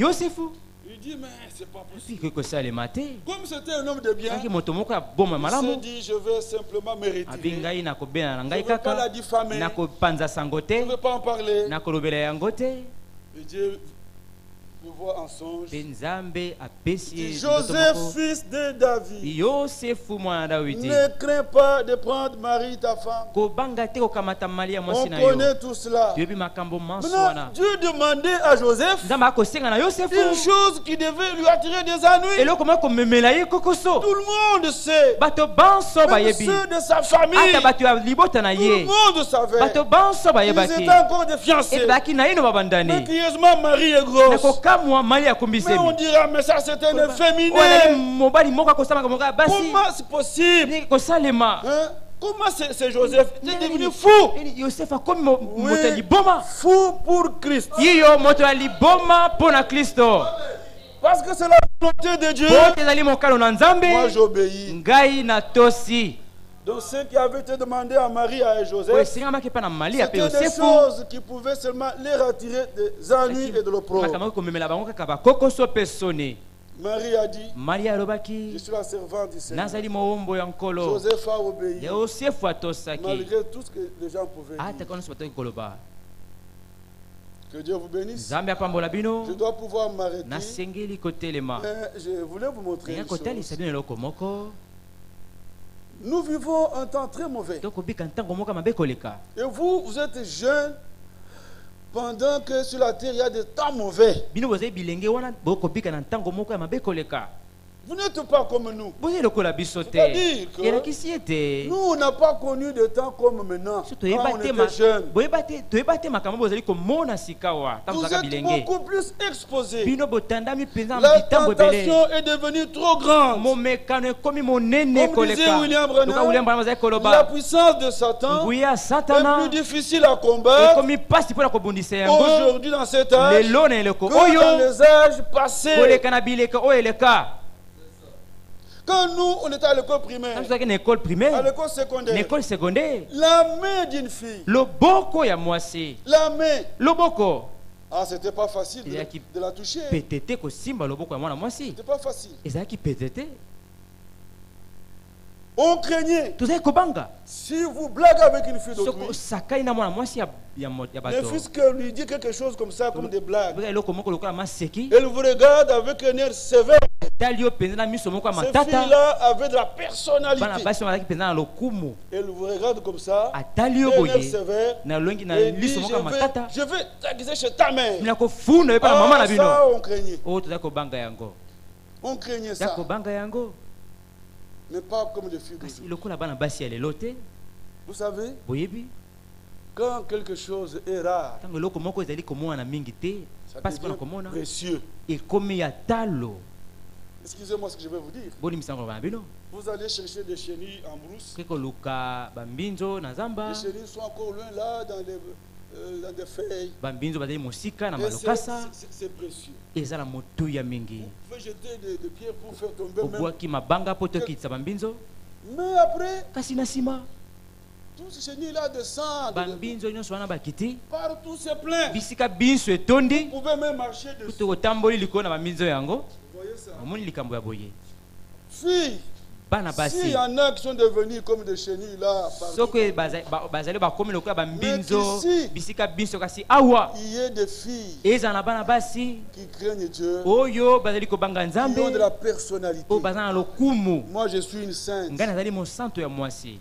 dit, mais c'est pas possible. Comme c'était un homme de bien, il s'est dit, je vais simplement me retirer. Je ne veux pas la diffamer. Je ne veux pas en parler. Et Dieu me voit en songe. Joseph, fils de David, ne crains pas de prendre Marie ta femme. On connaît tout cela. Maintenant, Dieu demandait à Joseph une chose qui devait lui attirer des ennuis. Tout le monde sait, même ceux de sa famille, tout le monde savait. Ils étaient encore des fiancés. Mais curieusement, Marie est grosse. Mais on dira, mais ça c'est un efféminé. Comment c'est possible? Hein? Comment c'est Joseph? Il est devenu fou. Oui, fou pour Christ. Parce que c'est la volonté de Dieu. Moi j'obéis. Donc ce qui avait été demandé à Marie et à Joseph, c'était des choses qui pouvaient seulement les attirer des ennuis et de l'opprobre. Marie a dit, je suis la servante du Seigneur. Joseph a obéi, malgré tout ce que les gens pouvaient dire. Que Dieu vous bénisse. Je dois pouvoir m'arrêter. Mais je voulais vous montrer une chose. Nous vivons un temps très mauvais. Et vous, vous êtes jeunes pendant que sur la terre il y a des temps mauvais. Vous n'êtes pas comme nous. C'est-à-dire que nous, on n'a pas connu de temps comme maintenant. Quand on était jeunes. Vous êtes beaucoup plus exposés. La tentation est devenue trop grande. Comme disait William Branham, la puissance de Satan est plus difficile à combattre aujourd'hui dans cet âge que dans les âges passés. Quand nous, on était à l'école primaire, à l'école secondaire, la main d'une fille, la main, ah, c'était pas facile de la toucher. C'était pas facile. On craignait. Si vous blaguez avec une fille d'autrui, ne fût-ce que lui dit quelque chose comme ça, comme des blagues, elle vous regarde avec un air sévère. Ces filles-là avaient de la personnalité. Elle vous regarde comme ça, un air sévère, et dit, je vais t'aiguiser chez ta mère. Ah, ça, on craignait. On craignait ça. Mais pas comme les filles d'aujourd'hui. Vous savez, quand quelque chose est rare, ça devient précieux. Excusez-moi ce que je vais vous dire. Vous allez chercher des chenilles en brousse. Les chenilles sont encore loin là dans des feuilles. C'est précieux. Vous pouvez jeter des pierres pour faire tomber même. Mais après, tous ces chenilles-là descendent. Partout c'est plein. Vous pouvez même marcher dessus. Vous voyez ça? Filles, s'il y en a qui sont devenus comme des chenilles là, il y a des filles qui craignent Dieu, qui ont de la personnalité. Moi je suis une sainte.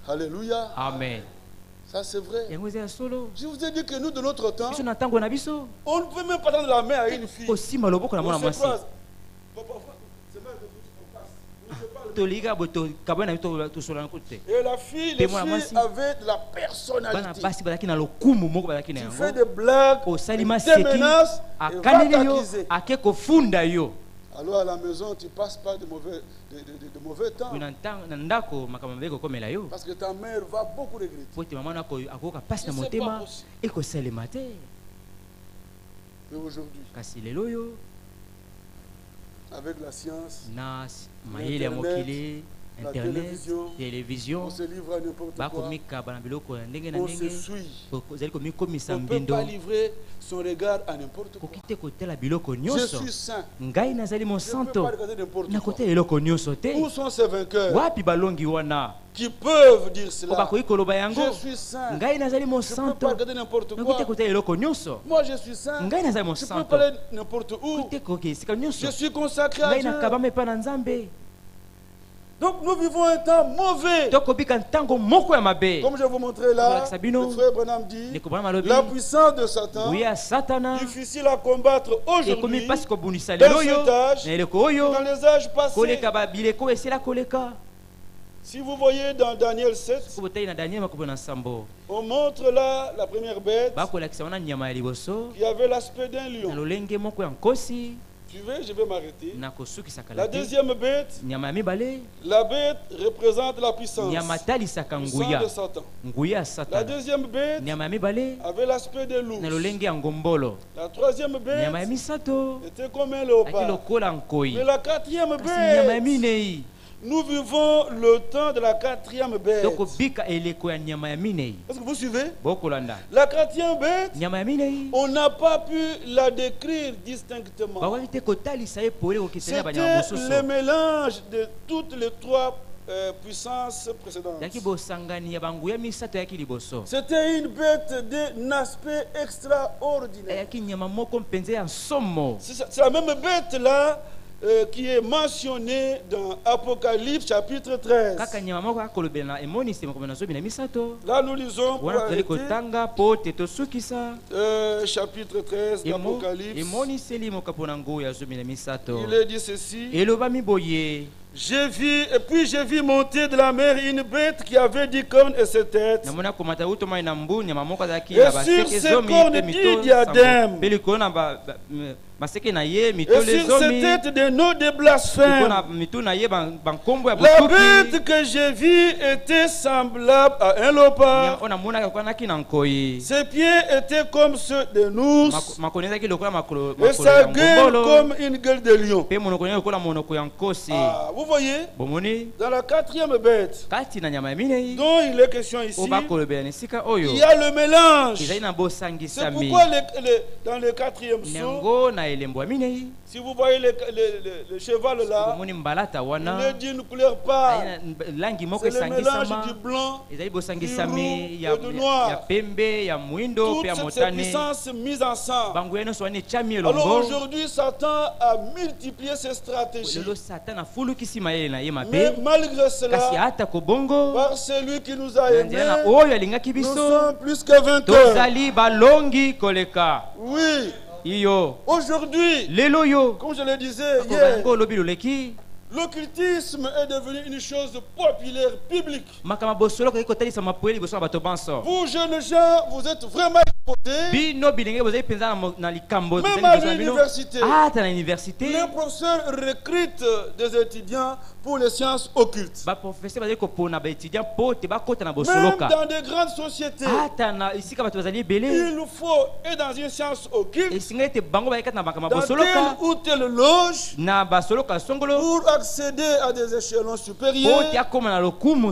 Alléluia. Amen. Ça c'est vrai. Je vous ai dit que nous de notre temps, on ne peut même pas tendre la main à une fille. Et les filles avaient de la personnalité. Tu fais des blagues, des menaces, et va t'accuser. Alors à la maison, tu ne passes pas de mauvais temps. Parce que ta mère va beaucoup regretter. C'est pas possible. Mais aujourd'hui, avec la science, la télévision, on se livre à n'importe quoi, on se suit, on ne peut pas livrer son regard à n'importe quoi. Je suis saint, je ne peux pas regarder n'importe quoi. Où sont ces vainqueurs qui peuvent dire cela? Je suis saint, je ne peux pas regarder n'importe quoi. Moi je suis saint, je ne peux pas aller n'importe où. Je suis consacré à Dieu. Donc nous vivons un temps mauvais. Comme je vous montrais là, le frère Branham dit, la puissance de Satan, difficile à combattre aujourd'hui, dans cet âge, dans les âges passés. Si vous voyez dans Daniel 7, on montre là la première bête qui avait l'aspect d'un lion. Je vais m'arrêter. La deuxième bête, la bête représente la puissance de Satan. La deuxième bête avait l'aspect de loup. La troisième bête était comme un léopard. Mais la quatrième bête, nous vivons le temps de la quatrième bête. Est-ce que vous suivez? La quatrième bête, on n'a pas pu la décrire distinctement. C'était le mélange de toutes les trois puissances précédentes. C'était une bête d'un aspect extraordinaire. C'est la même bête là qui est mentionné dans Apocalypse chapitre 13. Là nous lisons pour arrêter, chapitre 13 d'Apocalypse. Il est dit ceci. J'ai vu, et puis j'ai vu monter de la mer une bête qui avait 10 cornes et 7 têtes. Et sur ses cornes 10 diadèmes. Et sur ses têtes des noms de blasphème. La bête que j'ai vue était semblable à un léopard. Ses pieds étaient comme ceux d'un ours. Et sa gueule comme une gueule de lion. Ah, vous voyez, dans la 4e bête dont il est question ici, il y a le mélange. C'est pourquoi dans le 4e saut, si vous voyez le cheval là, il est d'une couleur pâle. C'est le mélange du blanc, du roux et du noir. Toutes ces puissances mises ensemble. Alors aujourd'hui, Satan a multiplié ses stratégies. Mais malgré cela, par celui qui nous a aimés, nous sommes plus que vainqueurs. Oui. Aujourd'hui, comme je le disais hier, l'occultisme est devenu une chose populaire, publique. Vous, jeunes gens, vous êtes vraiment exposés. Même à l'université, les professeurs recrutent des étudiants pour les sciences occultes. Même dans de grandes sociétés, il faut être dans une science occulte, dans telle ou telle loge, pour accéder à des échelons supérieurs,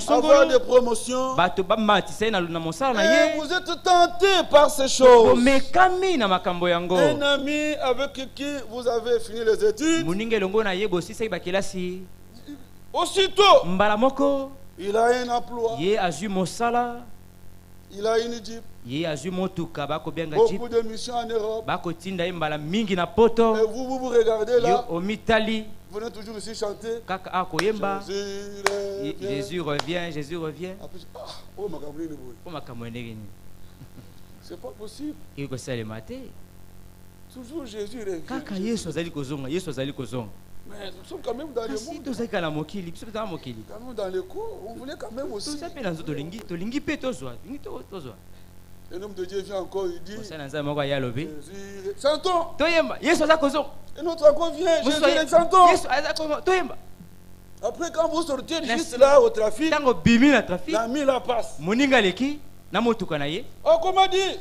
avoir des promotions. Et vous êtes tenté par ces choses. Un ami avec qui vous avez fini les études, aussitôt, il a un emploi, il a une jeep, beaucoup de missions en Europe. Et vous regardez là, vous venez toujours ici chanter Jésus revient, Jésus revient. C'est pas possible. Toujours Jésus revient. Mais nous sommes quand même dans le monde. Quand même dans le cours, on voulait quand même aussi. Un homme de Dieu vient encore, il dit Jésus, chantons. Et notre encore vient, Jésus, chantons. Après, quand vous sortez juste là au trafic, la mine la passe. Oh, comment dire?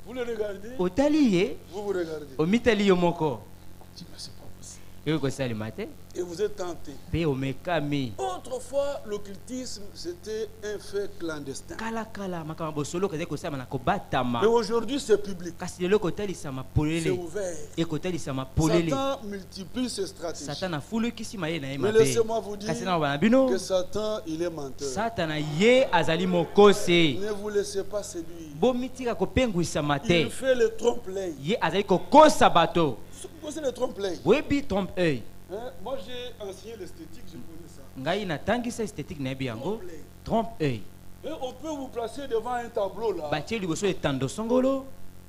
Vous le regardez. Vous regardez. Et vous êtes tenté. Autrefois, l'occultisme, c'était un fait clandestin. Mais aujourd'hui, c'est public. C'est ouvert. Satan multiplie ses stratégies. Mais laissez-moi vous dire que Satan, il est menteur. Ne vous laissez pas séduire. Il fait le trompe-l'œil. C'est le trompe-l'œil. Moi j'ai enseigné l'esthétique, je connais ça. Trompe-l'œil. Et on peut vous placer devant un tableau là.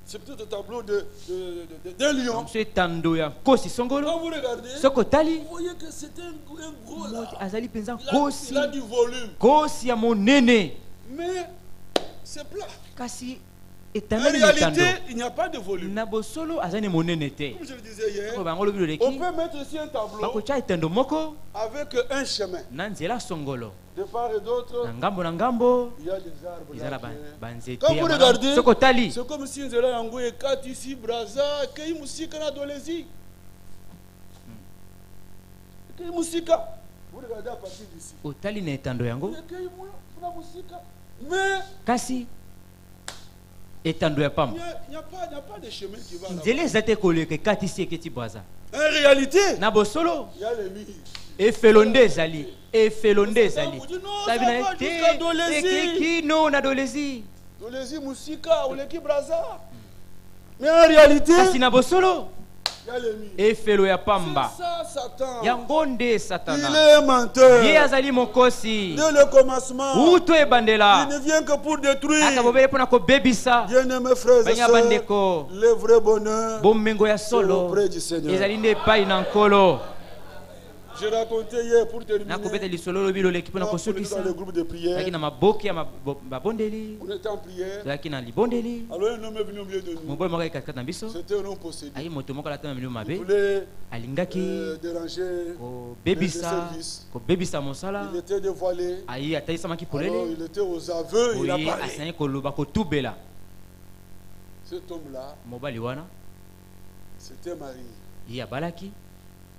C'est peut-être un tableau d'un lion. Quand vous regardez, vous voyez que c'est un gros là. Il a du volume. Mais c'est plat. En réalité, il n'y a pas de volume. Comme je le disais hier, on peut mettre ici un tableau avec un chemin. De part et d'autre, il y a des arbres. Quand vous regardez, c'est comme si nous allions en ici, Braza, vous regardez à partir d'ici. Mais il n'y a pas de chemin qui va là-bas. En réalité, il y a les murs. Mais en réalité, il y efelo ya pamba. C'est ça, Satan. Yangonde Satana. Il est menteur. Ye azali mokosi. Dès le commencement, Uto ebandela. il ne vient que pour détruire. Akabobele pona ko bebisa. Bien-aimés frères et sœurs, bandeko. le vrai bonheur, Bomengo ya c'est solo. auprès du Seigneur. Ezali nde pai na nkolo. Je racontais hier pour terminer. Nakobeta lisolo bilo l'équipe na On était kosukisa. dans le groupe de prière. Yaki na maboki ya mabondeli. On était en prière. Yaki na libondeli. Alors un homme est venu au milieu de nous. Mobolo moko kaka na biso. C'était un homme possédé. Ayi moto moko latana milieu Il mabe. voulait Alingaki déranger ko le bebisa. service. Ko bebisa mosala. Il était dévoilé. Ayi atayisa maki Alors polele. il était aux aveux, il a Oyi parlé. asanye koloba ko tubela. Cet homme-là, Mobali wana. c'était Marie. Ye abalaki.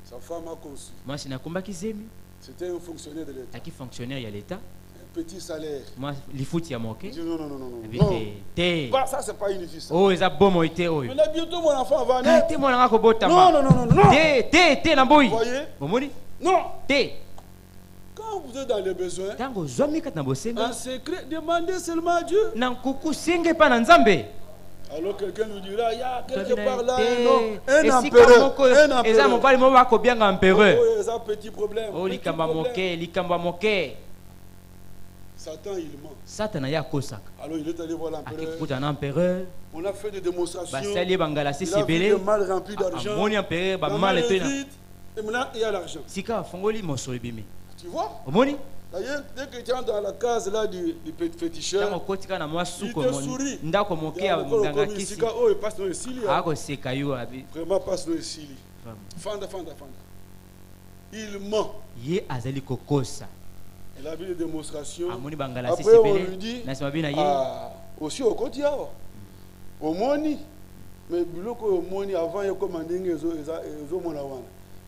Sa femme a conçu. Mwasi nakumbaki zemi. C'était un fonctionnaire de l'État. Aki fonctionnaire ya l'État. Un petit salaire. Moi lifuti ya Il moke. dit non, non, non, non, non. Abite te. Bah, ça, c'est pas une fille. Ça. Oh eza bomo ite oyo. Mais là, bientôt, mon enfant va naître. Te mwana ngako botama. Non, non, non, non, non. Te na boyi. Vous voyez? Bomoni? Non. Te. Quand vous êtes dans les besoins, Tango zomi kat na bosenga. en secret, demandez seulement à Dieu. Na nkuku senge pa na nzambe. Alors quelqu'un nous dira, il y a quelque Tobina part là te. un Esika empereur. moko Un eza empereur. mobali mo ba ko bianga empereur. Oh, il y a un petit problème. Oh Petit likamba problème. moke. Satan, il ment. Satana ya kosaka. Alors il est allé voir l'empereur. Akikuta na empereur. On a fait des démonstrations. Basali bangala Il a vu sisibele. des mal remplis d'argent. Amoni empereur ba La mal main est etena. vide, et maintenant il y a l'argent. Sika fongoli moso ebimi. Tu vois? Omoni? D'ailleurs, dès que tu entres dans la case là du féticheur, Tango kotika na mwa il suko te sourit. ndako moke Il y a ya encore munganga comme kisi. ici, oh, il passe dans le Sili. Ako seka yo abi. Vraiment passe dans le Sili. Fanda. Il ment. Ye azali kokosa. Il a vu des démonstrations. Amoni bangala Après, on lui sisibele. dit, Na sima bina ye. ah, aussi au côté, au moni. Mais au moni, avant, il y a commandé les mona.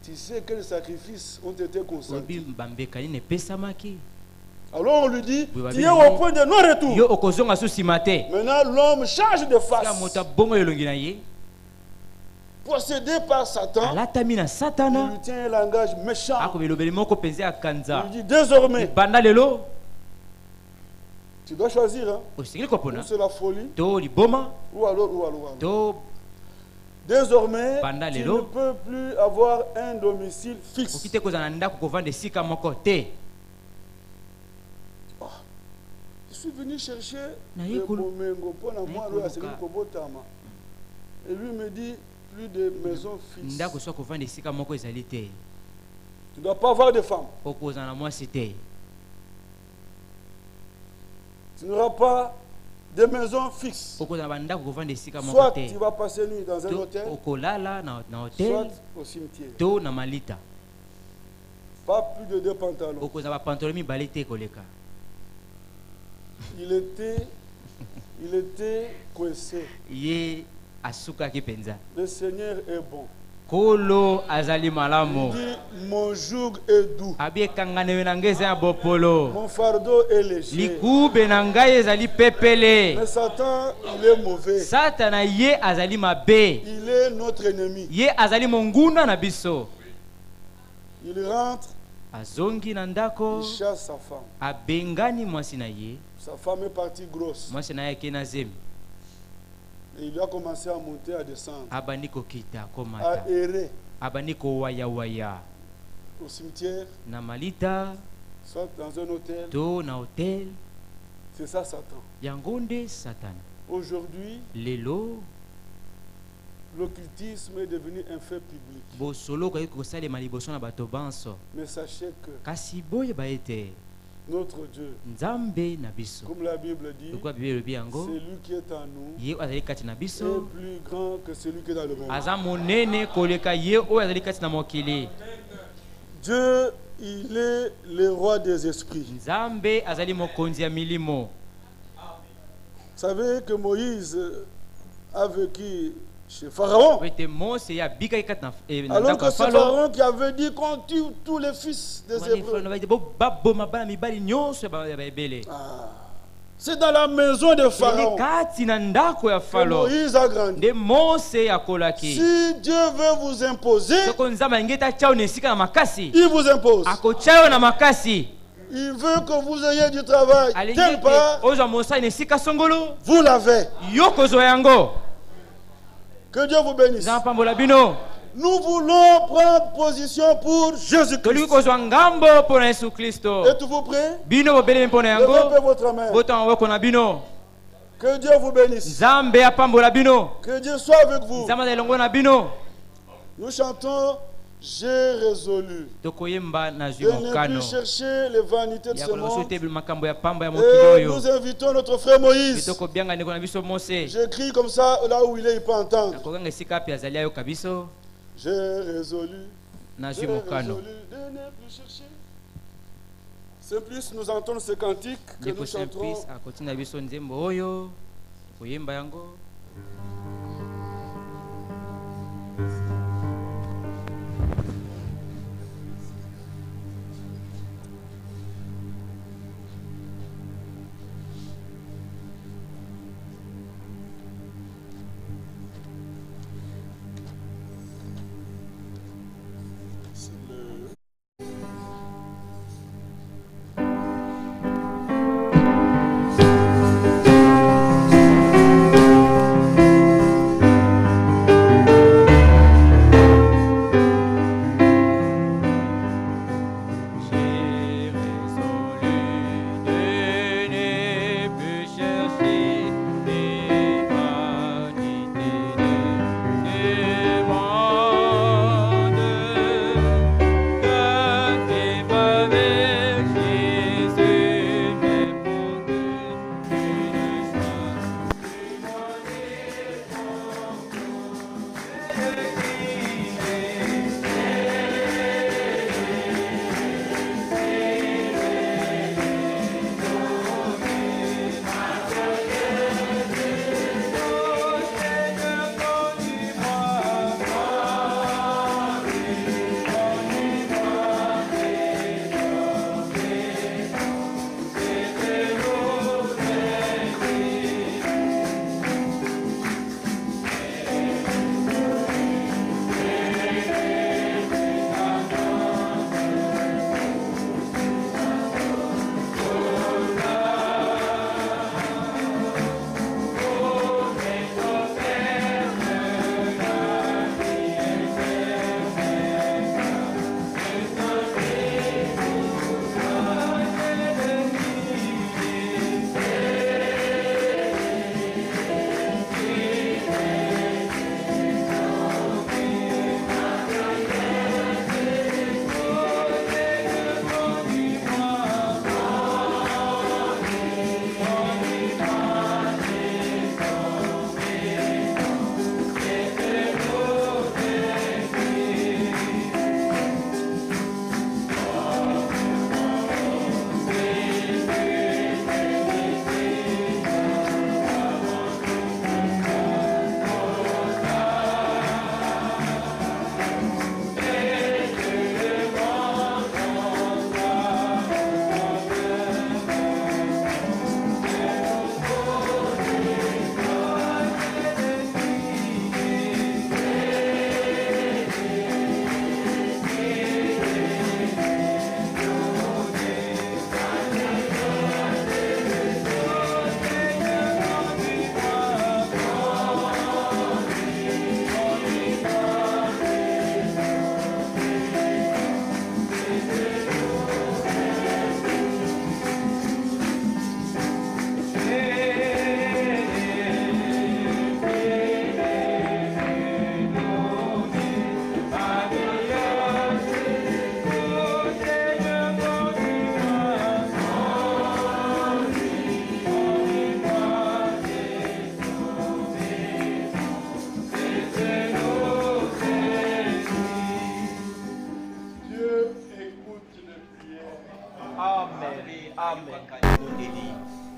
Tu sais quels sacrifices ont été consentis. Obi bambekani ne pesamaki. Alors on lui dit, Oui, tu es au point de non-retour. Yo okozonga susi mate. Maintenant, l'homme change de face. Ka mota bongo elongi na ye. Possédé par Satan, Alatami na il satana. lui tient un langage méchant. Ako belobeli moko penzi akanza. Il lui dit, désormais, Banda lelo. tu dois choisir. Hein. Osengeli Ou kopona. c'est la folie, To liboma. ou alors. To Désormais, Banda tu lelo. ne peux plus avoir un domicile fixe. okite kozana ndako kovanda sika moko te. Je suis venu chercher Na le yekulu. Bomengo pour la moi, yekulu c'est ka. Kobotama. Et lui me dit, plus de maisons fixes. Ndako so kovanda sika moko ezali te. Tu ne dois pas avoir de femme. Okozana mwasi te. Tu n'auras pas de maisons fixes. Okozana bandako kovanda sika moko Soit te. tu vas passer nuit dans un To hôtel, okolala na soit hotel au cimetière. to na malita. Pas plus de 2 pantalons. Okozana ba pantalon mibale te koleka. Il était coincé. Ye asukaki penza. Le Seigneur est bon. Kolo azali Il malamo. dit, mon joug est doux. Abi kangane na ngai eza bopolo. Mon fardeau est léger. Likube na ngai ezali pepele. Mais Satan, il est mauvais. Satana ye azali mabe. Il est notre ennemi. Ye azali monguna na biso. Il rentre, Azongi na ndako. il chasse sa femme. Abengani mwasi na ye. Sa femme est partie grosse. Mwasi na ye kena zemi. Et il a commencé à monter, à descendre, Abandi kokita à komata. errer Abandi ko waya waya. au cimetière, Na malita soit dans un hôtel. to na hotel. C'est ça Satan. Yangonde Satana. Aujourd'hui, Lelo l'occultisme est devenu un fait public. bosolo ko kosalema liboso na bato banso. Mais sachez que Kasi boye ba ete notre Dieu, Nzambe na biso. comme la Bible dit, Pourquoi Bible lobi yango? c'est lui qui est en nous, Ye azali kati na est biso. plus grand que celui qui est dans le monde. Aza monene koleka ye oyo azali kati na mokili. Dieu, il est le roi des esprits. Nzambe azali mokonzi ya milimo. Vous savez que Moïse a vécu chez Pharaon. Wete Mose ya bika kati na na Alors ndako que ya c'est Falo. Pharaon qui avait dit qu'on tue tous les fils des Hébreux. Baboma bana mibali nyonso ya baebele. C'est dans la maison de Pharaon Kati na ndako ya que Falo. Moïse a grandi. Nde Mose akolaki. Si Dieu veut vous imposer, Soko nzambe angeta chao nesika na makasi. il vous impose. Akochao na makasi. Il veut que vous ayez du travail. Quelle part, Oza Mose nesika songolo. vous l'avez. Yoko zo yango. Que Dieu vous bénisse. Nzambe pambola bino. Nous voulons prendre position pour Jésus-Christ. Êtes-vous prêts? Levez votre main. Que Dieu vous bénisse. Que Dieu soit avec vous. Nous chantons J'ai résolu de ne plus chercher les vanités de ce monde. Et nous invitons notre frère Moïse. J'écris comme ça là où il est, il peut entendre. J'ai résolu de ne plus chercher. C'est plus nous entendons ce cantique que nous chanterons.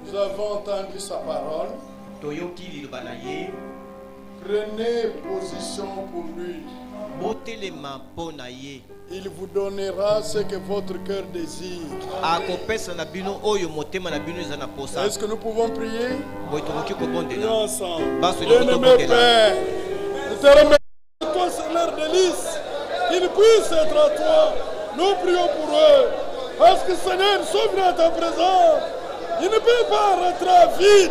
Nous avons entendu sa parole. Prenez position pour lui. Il vous donnera ce que votre cœur désire. Est-ce que nous pouvons prier? Prions ensemble. Bien-aimé Père, nous te remercions de toi, Seigneur délice, qu'ils puissent être à toi. Nous prions pour eux. Parce que Seigneur, ils sont venus à ta présence. Ils ne peuvent pas rentrer à vide.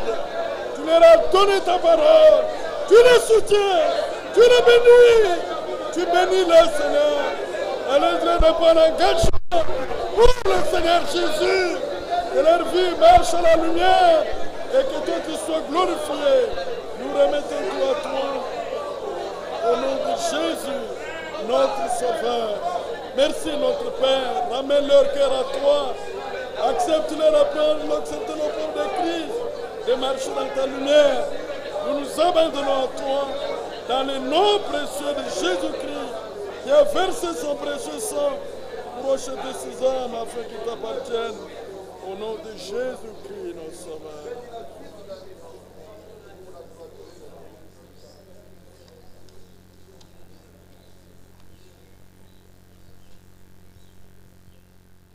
Tu leur as donné ta parole. Tu les soutiens. Tu les bénis. Tu bénis-les, Seigneur. Et les de bon engagement pour le Seigneur Jésus. Que leur vie marche à la lumière et que toi tu sois glorifié. Nous remettons tout à toi. Au nom de Jésus, notre Sauveur. Merci notre Père. Ramène leur cœur à toi. Accepte-leur appel, accepte-leur pour de Christ. De marcher dans ta lumière. Nous nous abandonnons à toi. Dans le nom précieux de Jésus-Christ, qui a versé son précieux sang pour acheter ses âmes afin qu'ils t'appartiennent. Au nom de Jésus-Christ, notre Sauveur.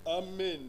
Amen.